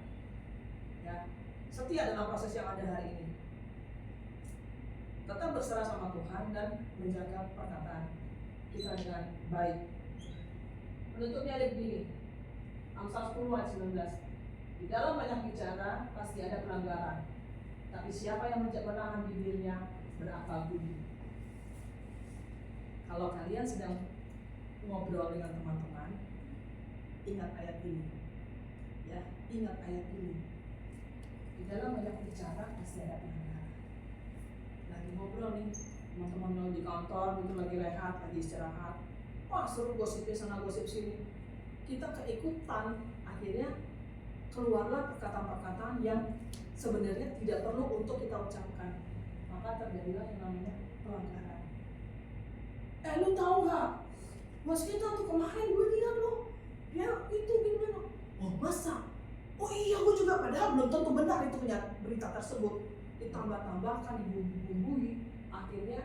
Ya, setia dalam proses yang ada hari ini. Tetap berserah sama Tuhan dan menjaga perkataan kita dengan baik. Penutupnya ada begini, Amsal 10 ayat 19. Di dalam banyak bicara pasti ada pelanggaran, tapi siapa yang menahan bibirnya berakal budi. Kalau kalian sedang ngobrol dengan teman-teman, ingat ayat ini, ya, ingat ayat ini. Di dalam banyak bicara pasti ada pelanggaran. Lagi ngobrol nih, teman-teman di kantor gitu, lagi rehat, lagi istirahat, seru gosipnya sana gosip sini, kita keikutan, akhirnya keluarlah perkataan-perkataan yang sebenarnya tidak perlu untuk kita ucapkan, maka terjadilah yang namanya pelanggaran. Lu tahu nggak, mas kita tuh kemarin gue lihat loh, ya itu gimana? Oh masa? Oh iya, gue juga, padahal belum tentu benar itu berita tersebut, ditambah-tambahkan, dibumbu-bumbui, akhirnya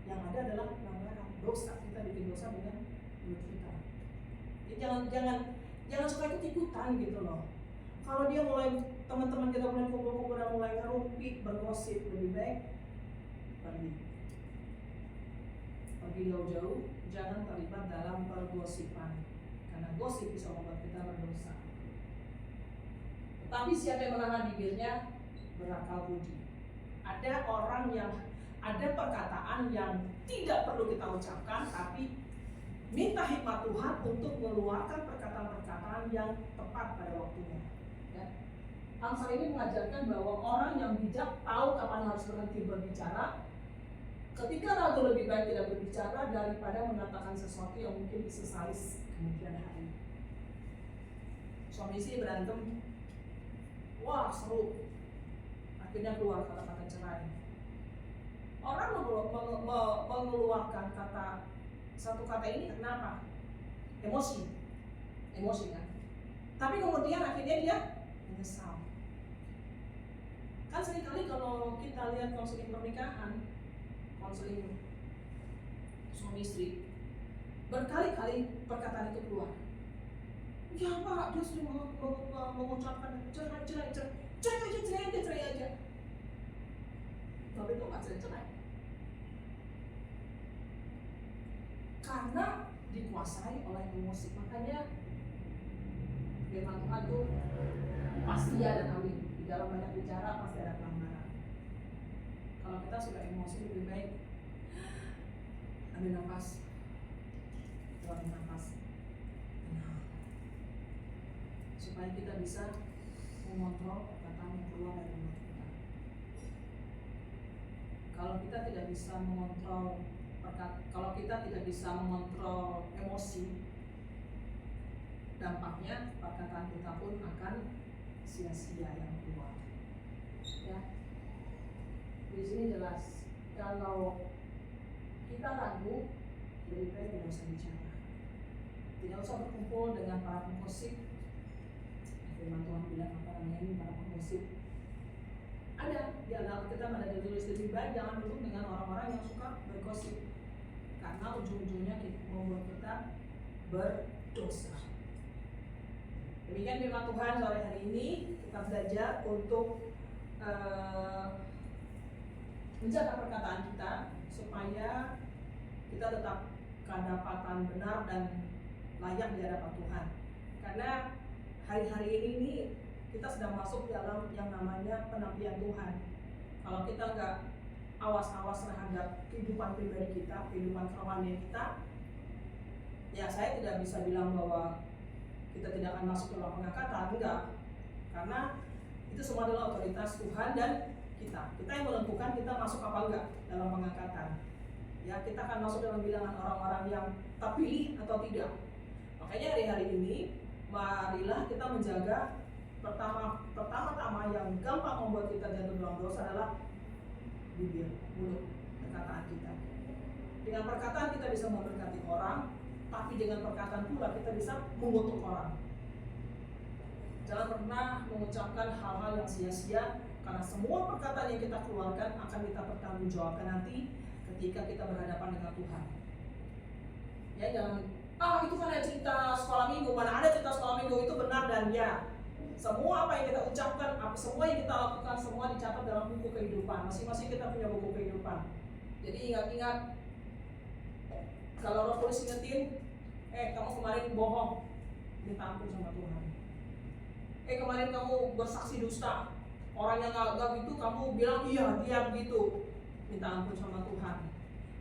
yang ada adalah pelanggaran, dosa. Kita bikin dosa dengan mulut kita. Jadi jangan suka ikut-ikutan gitu loh. Kalau dia mulai, teman-teman kita mulai kumpul-kumpul dan mulai ngerumpi, bergosip, lebih baik pergi jauh-jauh, jangan terlibat dalam pergosipan, karena gosip bisa membuat kita berdosa. Tetapi siapa yang menahan bibirnya berakal budi. Ada orang yang ada perkataan yang tidak perlu kita ucapkan, tapi minta hikmat Tuhan untuk mengeluarkan perkataan-perkataan yang tepat pada waktunya. Ya. Amsal ini mengajarkan bahwa orang yang bijak tahu kapan harus berhenti berbicara, Ketika ragu, lebih baik tidak berbicara daripada mengatakan sesuatu yang mungkin disesalis kemudian hari. Suami istri berantem, wah seru, akhirnya keluar kata-kata cerai. Orang mengeluarkan satu kata ini kenapa? Emosi kan? Tapi kemudian akhirnya dia menyesal. Kan seringkali kalau kita lihat konseling pernikahan, konseling suami istri, berkali-kali perkataan itu keluar. Ya Pak, dia sering mengucapkan cerai aja. Tapi itu nggak cerai. Karena dikuasai oleh emosi. Makanya firman Tuhan itu pasti ada kami. Di dalam banyak bicara pasti ada pelanggaran. Kalau kita sudah emosi, lebih baik ambil nafas, keluarin nafas, tenang, supaya kita bisa mengontrol perkataan yang keluar dari mulut kita. Kalau kita tidak bisa mengontrol emosi, dampaknya perkataan kita pun akan sia-sia yang keluar. Ya, di sini jelas kalau kita ragu, lebih baik tidak usah bicara, tidak usah berkumpul dengan para pengkosip. Firman Tuhan bilang ini para pengkosip. Ada di Alkitab kita ada ditulis, lebih baik jangan duduk dengan orang-orang yang suka bergosip, karena ujung-ujungnya membuat kita berdosa. Demikian firman Tuhan sore hari ini. Kita belajar untuk menjaga perkataan kita supaya kita tetap kedapatan benar dan layak di hadapan Tuhan. Karena hari-hari ini kita sedang masuk dalam yang namanya penapian Tuhan. Kalau kita nggak awas-awas terhadap kehidupan pribadi kita, kehidupan kerohanian kita, ya saya tidak bisa bilang bahwa kita tidak akan masuk dalam pengangkatan, enggak. Karena itu semua adalah otoritas Tuhan dan kita yang menentukan kita masuk apa enggak dalam pengangkatan. Ya, kita akan masuk dalam bilangan orang-orang yang terpilih atau tidak. Makanya hari-hari ini marilah kita menjaga pertama-tama yang gampang membuat kita jatuh dalam dosa adalah bibir, mulut, perkataan kita. Dengan perkataan kita bisa memberkati orang, tapi dengan perkataan pula kita bisa mengutuk orang. Jangan pernah mengucapkan hal-hal yang sia-sia, karena semua perkataan yang kita keluarkan akan kita pertanggungjawabkan nanti ketika kita berhadapan dengan Tuhan. Ya, jangan itu kan ada cerita sekolah minggu, mana ada cerita sekolah minggu itu benar dan ya. Semua apa yang kita ucapkan, semua yang kita lakukan, semua dicatat dalam buku kehidupan. Masing-masing kita punya buku kehidupan. Jadi ingat-ingat, kalau Roh Kudus ingetin, kamu kemarin bohong, minta ampun sama Tuhan. Kemarin kamu bersaksi dusta, orang yang nggak gitu kamu bilang iya dia begitu, minta ampun sama Tuhan.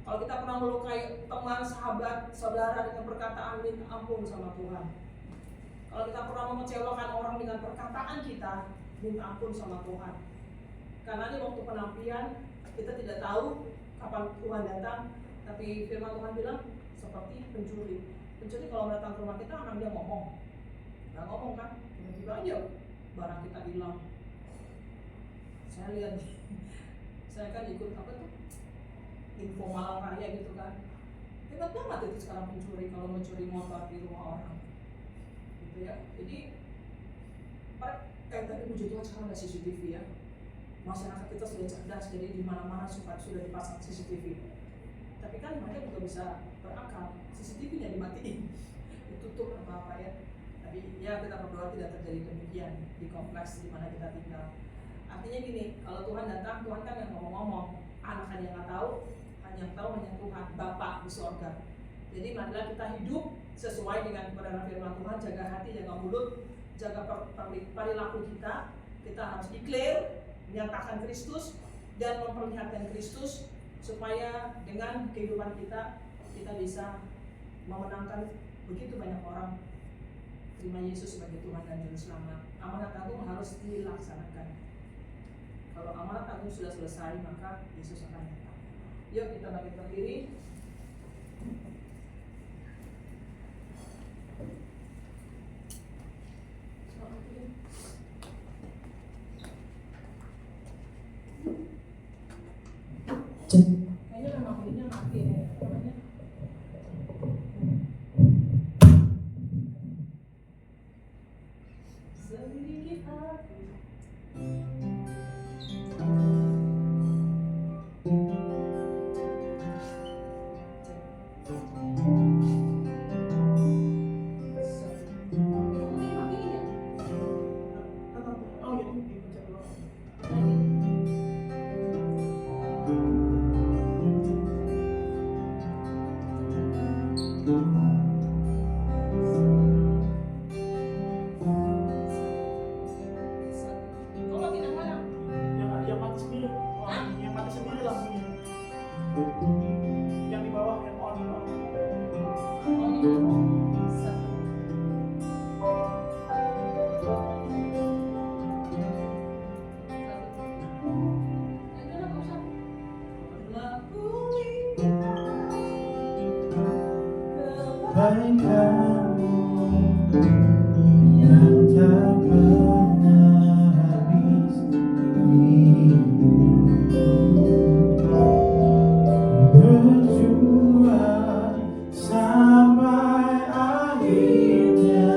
Kalau kita pernah melukai teman, sahabat, saudara dengan perkataan, minta ampun sama Tuhan. Kalau kita pernah mengecewakan orang dengan perkataan kita, minta ampun sama Tuhan. Karena ini waktu penapian, kita tidak tahu kapan Tuhan datang, tapi firman Tuhan bilang seperti pencuri. Pencuri kalau datang ke rumah kita akan dia ngomong, nggak ngomong kan? Tiba-tiba aja barang kita hilang. Saya lihat, saya kan ikut info Malang Raya gitu kan. Hebat banget itu sekarang pencuri kalau mencuri motor di rumah orang. Gitu ya. Jadi tapi puji Tuhan sekarang ada CCTV ya. Masyarakat kita sudah cerdas, jadi di mana-mana sudah dipasang CCTV. Tapi kan mereka juga bisa berakal, CCTV-nya dimatiin, ditutup apa-apa ya. Tapi ya kita berdoa tidak terjadi demikian di kompleks di mana kita tinggal. Artinya gini, kalau Tuhan datang, Tuhan kan yang ngomong-ngomong, anak hanya nggak tahu, hanya Tuhan, Bapa di surga. Jadi marilah kita hidup sesuai dengan kebenaran firman Tuhan, jaga hati, jaga mulut, jaga perilaku kita. Kita harus declare, menyatakan Kristus dan memperlihatkan Kristus, supaya dengan kehidupan kita bisa memenangkan begitu banyak orang terima Yesus sebagai Tuhan dan Juru Selamat. Amanat agung harus dilaksanakan. Kalau amanat agung sudah selesai, maka Yesus akan datang. Yuk kita bangkit berdiri. Kayaknya memang bunyinya mati ya. Namanya. Sedikit hati. Oh ya, dipencet dulu. Kalau tidak marah, Yang mati sendiri. Oh, yang mati sendiri lampunya. Yang di bawah yang on. oh ini satu. Baik kamu yang tak pernah habis berjuang sampai akhirnya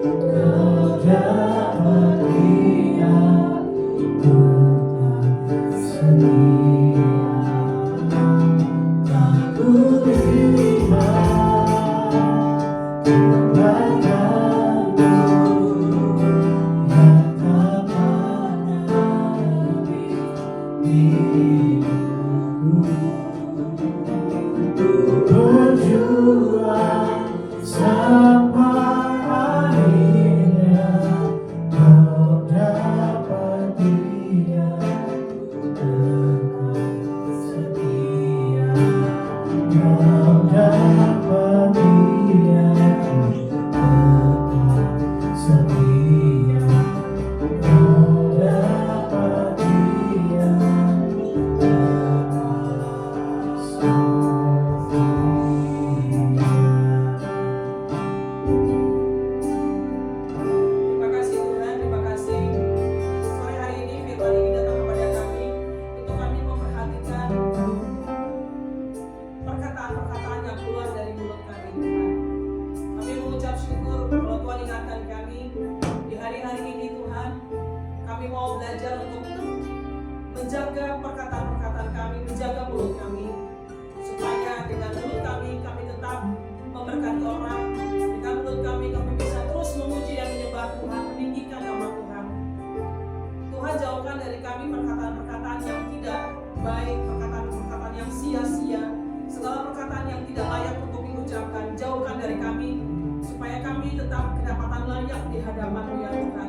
kau dapat lihat tetap setia. Aku lihat berjuang sampai akhirnya kau dapat lihat tetap setia. Kau dapat lihat tetap setia. Kau dapat lihat tetap setia. Terima kasih Tuhan, terima kasih. Sore hari ini firman ini datang kepada kami untuk kami memperhatikan perkataan-perkataan yang keluar dari mulut kami Tuhan. Kami mengucap syukur kalau Tuhan ingatkan kami di hari-hari ini Tuhan. Kami mau belajar untuk menjaga perkataan-perkataan kami, menjaga mulut kami, supaya dengan mulut kami tetap memberkati orang. Dengan mulut kami bisa terus memuji dan menyembah Tuhan, meninggikan nama Tuhan. Tuhan jauhkan dari kami perkataan-perkataan yang tidak baik, perkataan-perkataan yang sia-sia, segala perkataan yang tidak layak untuk diucapkan. Jauhkan dari kami, supaya kami tetap kedapatan layak di hadapan-Mu ya Tuhan.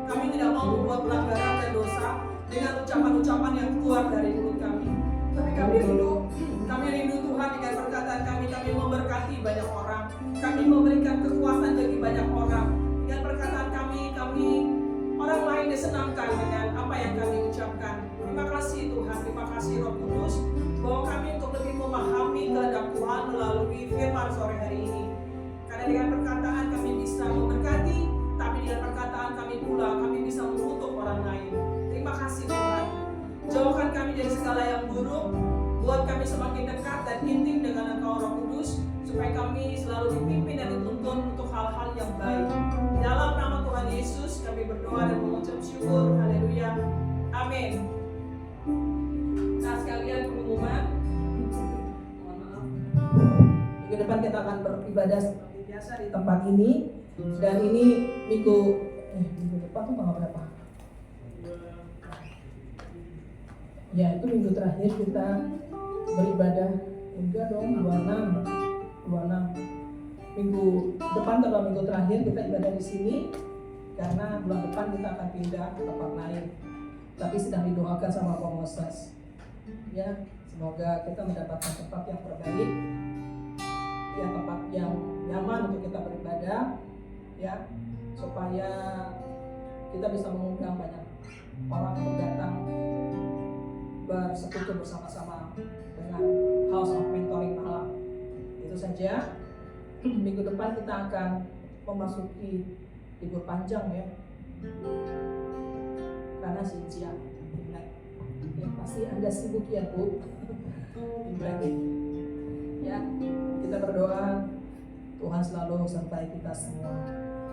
Kami tidak mau membuat pelanggaran dan dosa dengan ucapan-ucapan yang keluar dari mulut kami. Tapi kami rindu Tuhan dengan perkataan kami memberkati banyak orang. Kami memberikan kekuatan bagi banyak orang. Dengan perkataan kami orang lain disenangkan dengan apa yang kami ucapkan. Terima kasih Tuhan, terima kasih Roh Kudus, bahwa kami untuk lebih memahami kehendak Tuhan melalui firman sore hari ini. Karena dengan perkataan kami bisa memberkati, tapi dengan perkataan kami pula kami bisa mengutuk orang lain. Terima kasih Tuhan. Jauhkan kami dari segala yang buruk, buat kami semakin dekat dan intim dengan Engkau Roh Kudus, supaya kami selalu dipimpin dan dituntun untuk hal-hal yang baik. Dalam nama Tuhan Yesus kami berdoa dan mengucap syukur. Haleluya. Amin. Nah sekalian pengumuman. Mohon maaf. Minggu depan kita akan beribadah seperti biasa di tempat ini. Dan ini minggu depan tuh tanggal berapa? Ya itu minggu terakhir kita beribadah. Enggak dong, 26. Minggu depan atau minggu terakhir kita ibadah di sini, karena bulan depan kita akan pindah ke tempat lain. Tapi sedang didoakan sama Pak Moses. Ya, semoga kita mendapatkan tempat yang terbaik, ya tempat yang nyaman untuk kita beribadah, ya supaya kita bisa mengundang banyak orang untuk datang bersekutu bersama-sama dengan House of Mentoring malam. Itu saja. Minggu depan kita akan memasuki libur panjang ya, karena siang Imlek. Ya, pasti Anda sibuk ya Bu. Imlek. Ya, kita berdoa Tuhan selalu sertai kita semua.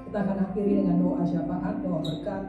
Kita akan akhiri dengan doa syafaat, doa berkat.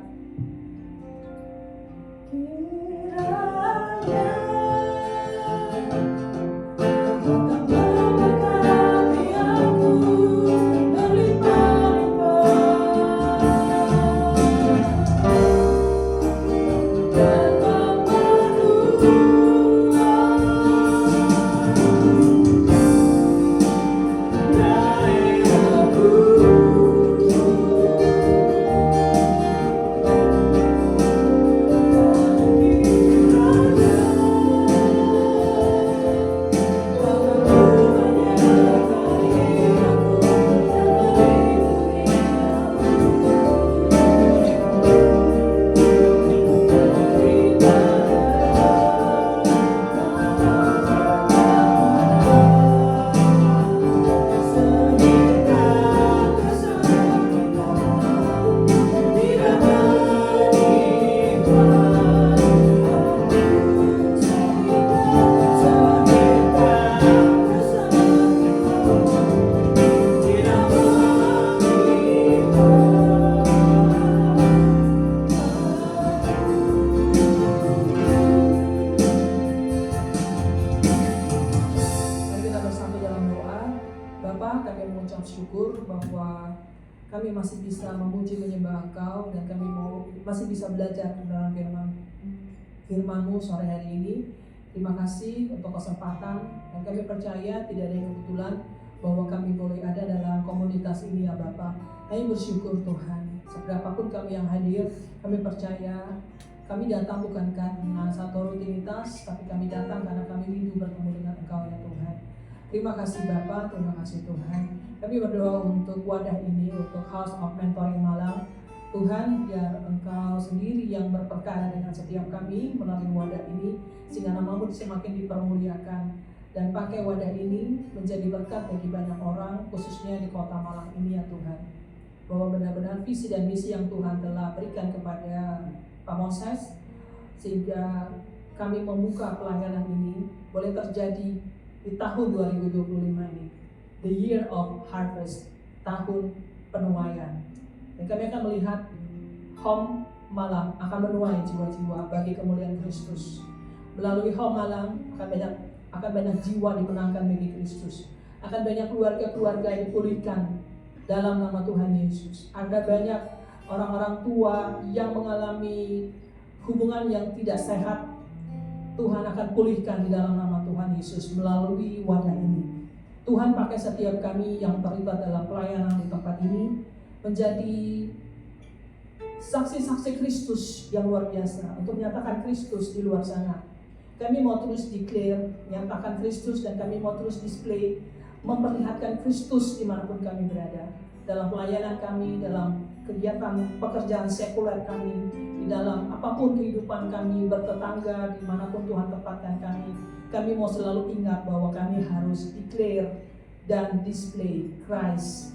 Kami masih bisa memuji menyembah Engkau, dan kami masih bisa belajar dalam firman-Mu sore hari ini. Terima kasih untuk kesempatan, dan kami percaya tidak ada yang kebetulan bahwa kami boleh ada dalam komunitas ini ya Bapak. Kami bersyukur Tuhan, seberapapun kami yang hadir, kami percaya kami datang bukan karena satu rutinitas, tapi kami datang karena kami rindu bertemu dengan Engkau ya Tuhan. Terima kasih Bapak, terima kasih Tuhan. Kami berdoa untuk wadah ini, untuk House of Mentoring Malang. Tuhan, biar Engkau sendiri yang berperkara dengan setiap kami melalui wadah ini, sehingga nama-Mu semakin dipermuliakan. Dan pakai wadah ini menjadi berkat bagi banyak orang, khususnya di kota Malang ini ya Tuhan. Bahwa benar-benar visi dan misi yang Tuhan telah berikan kepada Pak Moses, sehingga kami membuka pelayanan ini boleh terjadi di tahun 2025 ini, the year of harvest, tahun penuaian. Dan kami akan melihat Home Malang akan menuai jiwa-jiwa bagi kemuliaan Kristus. Melalui Home Malang akan banyak jiwa dimenangkan bagi Kristus. Akan banyak keluarga-keluarga yang dipulihkan dalam nama Tuhan Yesus. Ada banyak orang-orang tua yang mengalami hubungan yang tidak sehat, Tuhan akan pulihkan di dalam nama Tuhan Yesus melalui wadah ini. Tuhan pakai setiap kami yang terlibat dalam pelayanan di tempat ini menjadi saksi-saksi Kristus yang luar biasa untuk menyatakan Kristus di luar sana. Kami mau terus declare, menyatakan Kristus, dan kami mau terus display, memperlihatkan Kristus dimanapun kami berada. Dalam pelayanan kami, dalam kegiatan pekerjaan sekuler kami, di dalam apapun kehidupan kami, bertetangga, dimanapun Tuhan tempatkan kami mau selalu ingat bahwa kami harus declare dan display Christ.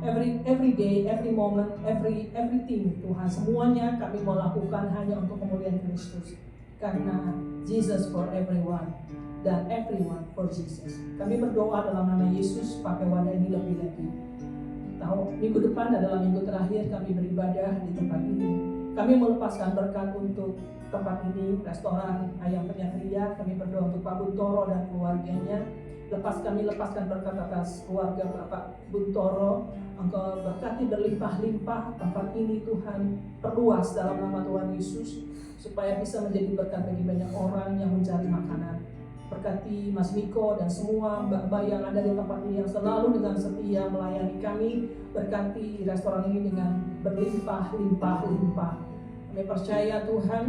Every day, every moment, everything Tuhan, semuanya kami mau lakukan hanya untuk kemuliaan Kristus. Karena Jesus for everyone, dan everyone for Jesus. Kami berdoa dalam nama Yesus, pakai wadah ini lebih lagi. Minggu depan adalah minggu terakhir kami beribadah di tempat ini. Kami melepaskan berkat untuk tempat ini, restoran Ayam Penyat Ria. Kami berdoa untuk Pak Buntoro dan keluarganya. Kami lepaskan berkat atas keluarga Bapak Buntoro. Engkau berkati berlimpah-limpah tempat ini Tuhan. Perluas dalam nama Tuhan Yesus, supaya bisa menjadi berkat bagi banyak orang yang mencari makanan. Berkati Mas Miko dan semua mbak-mbak yang ada di tempat ini yang selalu dengan setia melayani kami. Berkati restoran ini dengan berlimpah-limpah. Kami percaya Tuhan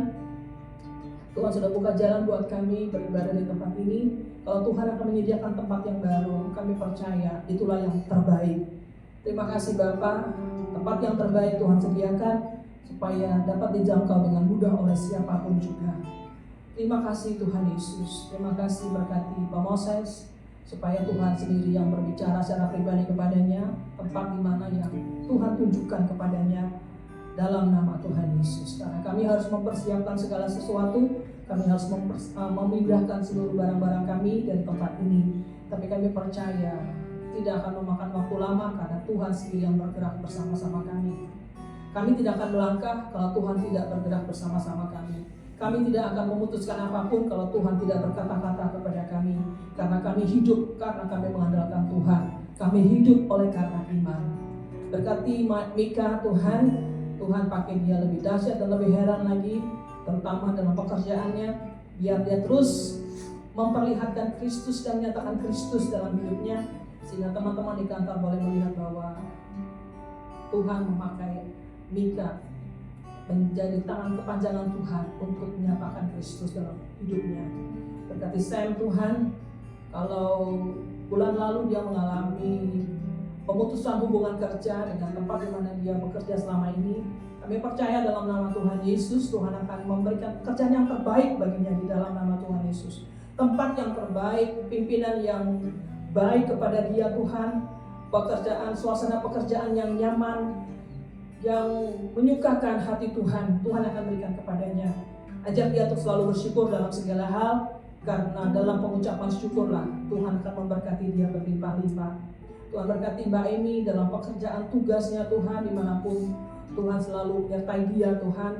sudah buka jalan buat kami beribadah di tempat ini. Kalau Tuhan akan menyediakan tempat yang baru, kami percaya itulah yang terbaik. Terima kasih Bapak, tempat yang terbaik Tuhan sediakan supaya dapat dijangkau dengan mudah oleh siapapun juga. Terima kasih Tuhan Yesus. Terima kasih berkati Pak Moses, supaya Tuhan sendiri yang berbicara secara pribadi kepadanya, tempat di mana yang Tuhan tunjukkan kepadanya dalam nama Tuhan Yesus. Karena kami harus mempersiapkan segala sesuatu, kami harus memindahkan seluruh barang-barang kami dari tempat ini. Tapi kami percaya tidak akan memakan waktu lama karena Tuhan sendiri yang bergerak bersama-sama kami. Kami tidak akan melangkah kalau Tuhan tidak bergerak bersama-sama kami. Kami tidak akan memutuskan apapun kalau Tuhan tidak berkata-kata kepada kami. Karena kami hidup karena kami mengandalkan Tuhan. Kami hidup oleh karena iman. Berkati Mika Tuhan, Tuhan pakai dia lebih dahsyat dan lebih heran lagi, terutama dalam pekerjaannya. Biar dia terus memperlihatkan Kristus dan menyatakan Kristus dalam hidupnya, sehingga teman-teman di kantor boleh melihat bahwa Tuhan memakai Mika menjadi tangan kepanjangan Tuhan untuk menyatakan Kristus dalam hidupnya. Berkati Sam Tuhan, kalau bulan lalu dia mengalami pemutusan hubungan kerja dengan tempat di mana dia bekerja selama ini, kami percaya dalam nama Tuhan Yesus, Tuhan akan memberikan pekerjaan yang terbaik baginya di dalam nama Tuhan Yesus. Tempat yang terbaik, pimpinan yang baik kepada dia Tuhan, pekerjaan, suasana pekerjaan yang nyaman, yang menyukakan hati Tuhan, Tuhan akan berikan kepadanya. Ajak dia untuk selalu bersyukur dalam segala hal, karena dalam pengucapan syukurlah Tuhan akan memberkati dia berlimpah-limpah. Tuhan berkati Mbak Emi dalam pekerjaan tugasnya Tuhan, dimanapun Tuhan selalu menyertai dia Tuhan.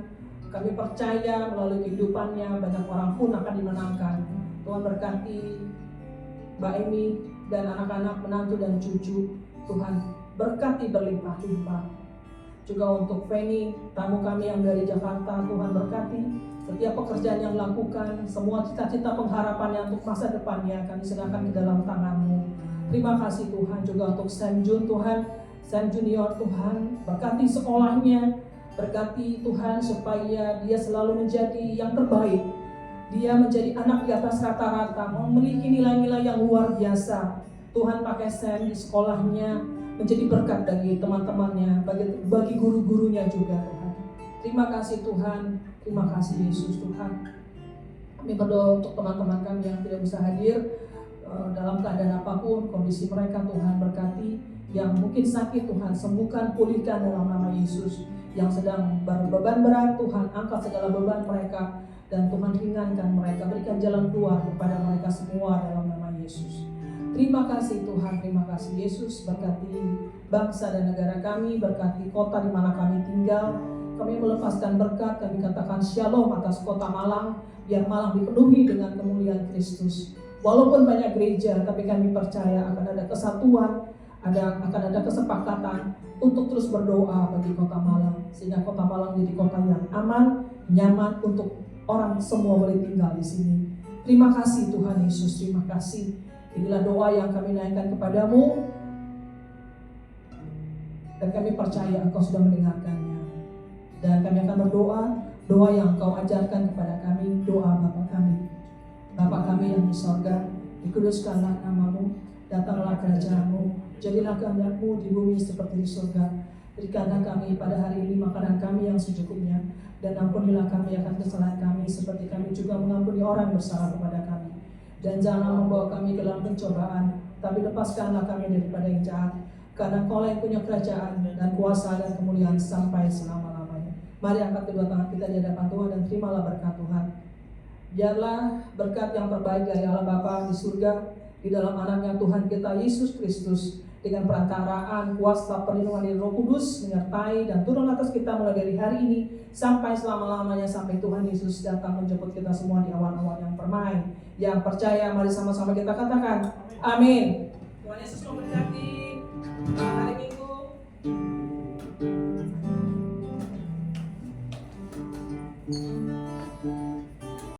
Kami percaya melalui kehidupannya banyak orang pun akan dimenangkan. Tuhan berkati Mbak Emi dan anak-anak, menantu dan cucu. Tuhan berkati berlimpah-limpah. Juga untuk Feni, tamu kami yang dari Jakarta, Tuhan berkati setiap pekerjaan yang lakukan, semua cita-cita pengharapannya untuk masa depannya kami serahkan ke dalam tangan-Mu. Terima kasih Tuhan. Juga untuk Sam Jun Tuhan, Sam Junior Tuhan, berkati sekolahnya, berkati Tuhan supaya dia selalu menjadi yang terbaik. Dia menjadi anak di atas rata-rata, memiliki nilai-nilai yang luar biasa. Tuhan pakai Sam di sekolahnya, menjadi berkat bagi teman-temannya, bagi guru-gurunya juga Tuhan. Terima kasih Tuhan, terima kasih Yesus Tuhan. Kami berdoa untuk teman-teman kami yang tidak bisa hadir dalam keadaan apapun, kondisi mereka Tuhan berkati. Yang mungkin sakit Tuhan sembuhkan, pulihkan dalam nama Yesus. Yang sedang berbeban berat Tuhan angkat segala beban mereka, dan Tuhan ringankan mereka, berikan jalan keluar kepada mereka semua dalam nama Yesus. Terima kasih Tuhan, terima kasih Yesus. Berkati bangsa dan negara kami, berkati kota di mana kami tinggal. Kami melepaskan berkat, kami katakan shalom atas kota Malang, biar Malang dipenuhi dengan kemuliaan Kristus. Walaupun banyak gereja, tapi kami percaya akan ada kesatuan, akan ada kesepakatan untuk terus berdoa bagi kota Malang, sehingga kota Malang menjadi kota yang aman, nyaman untuk orang semua boleh tinggal di sini. Terima kasih Tuhan Yesus, terima kasih. Inilah doa yang kami naikkan kepadamu, dan kami percaya Engkau sudah mendengarkannya. Dan kami akan berdoa, doa yang Engkau ajarkan kepada kami, doa Bapa kami. Bapa kami yang di sorga, dikuduskanlah nama-Mu, datanglah kerajaan-Mu, jadilah kehendak-Mu di bumi seperti di surga. Berikanlah kami pada hari ini makanan kami yang secukupnya, dan ampunilah kami akan kesalahan kami, seperti kami juga mengampuni orang bersalah kepada kami. Dan jangan membawa kami ke dalam pencobaan, tapi lepaskanlah kami daripada yang jahat. Karena Engkau yang punya kerajaan dan kuasa dan kemuliaan sampai selama-lamanya. Mari angkat kedua tangan kita di hadapan Tuhan dan terimalah berkat Tuhan. Biarlah berkat yang terbaik dari Allah Bapa di surga, di dalam anaknya Tuhan kita Yesus Kristus, dengan perantaraan kuasa perlindungan dari Roh Kudus menyertai dan turun atas kita mulai dari hari ini sampai selama-lamanya, sampai Tuhan Yesus datang menjemput kita semua di awan-awan yang permai. Yang percaya, mari sama-sama kita katakan amin. Tuhan Yesus memberkati hari Minggu.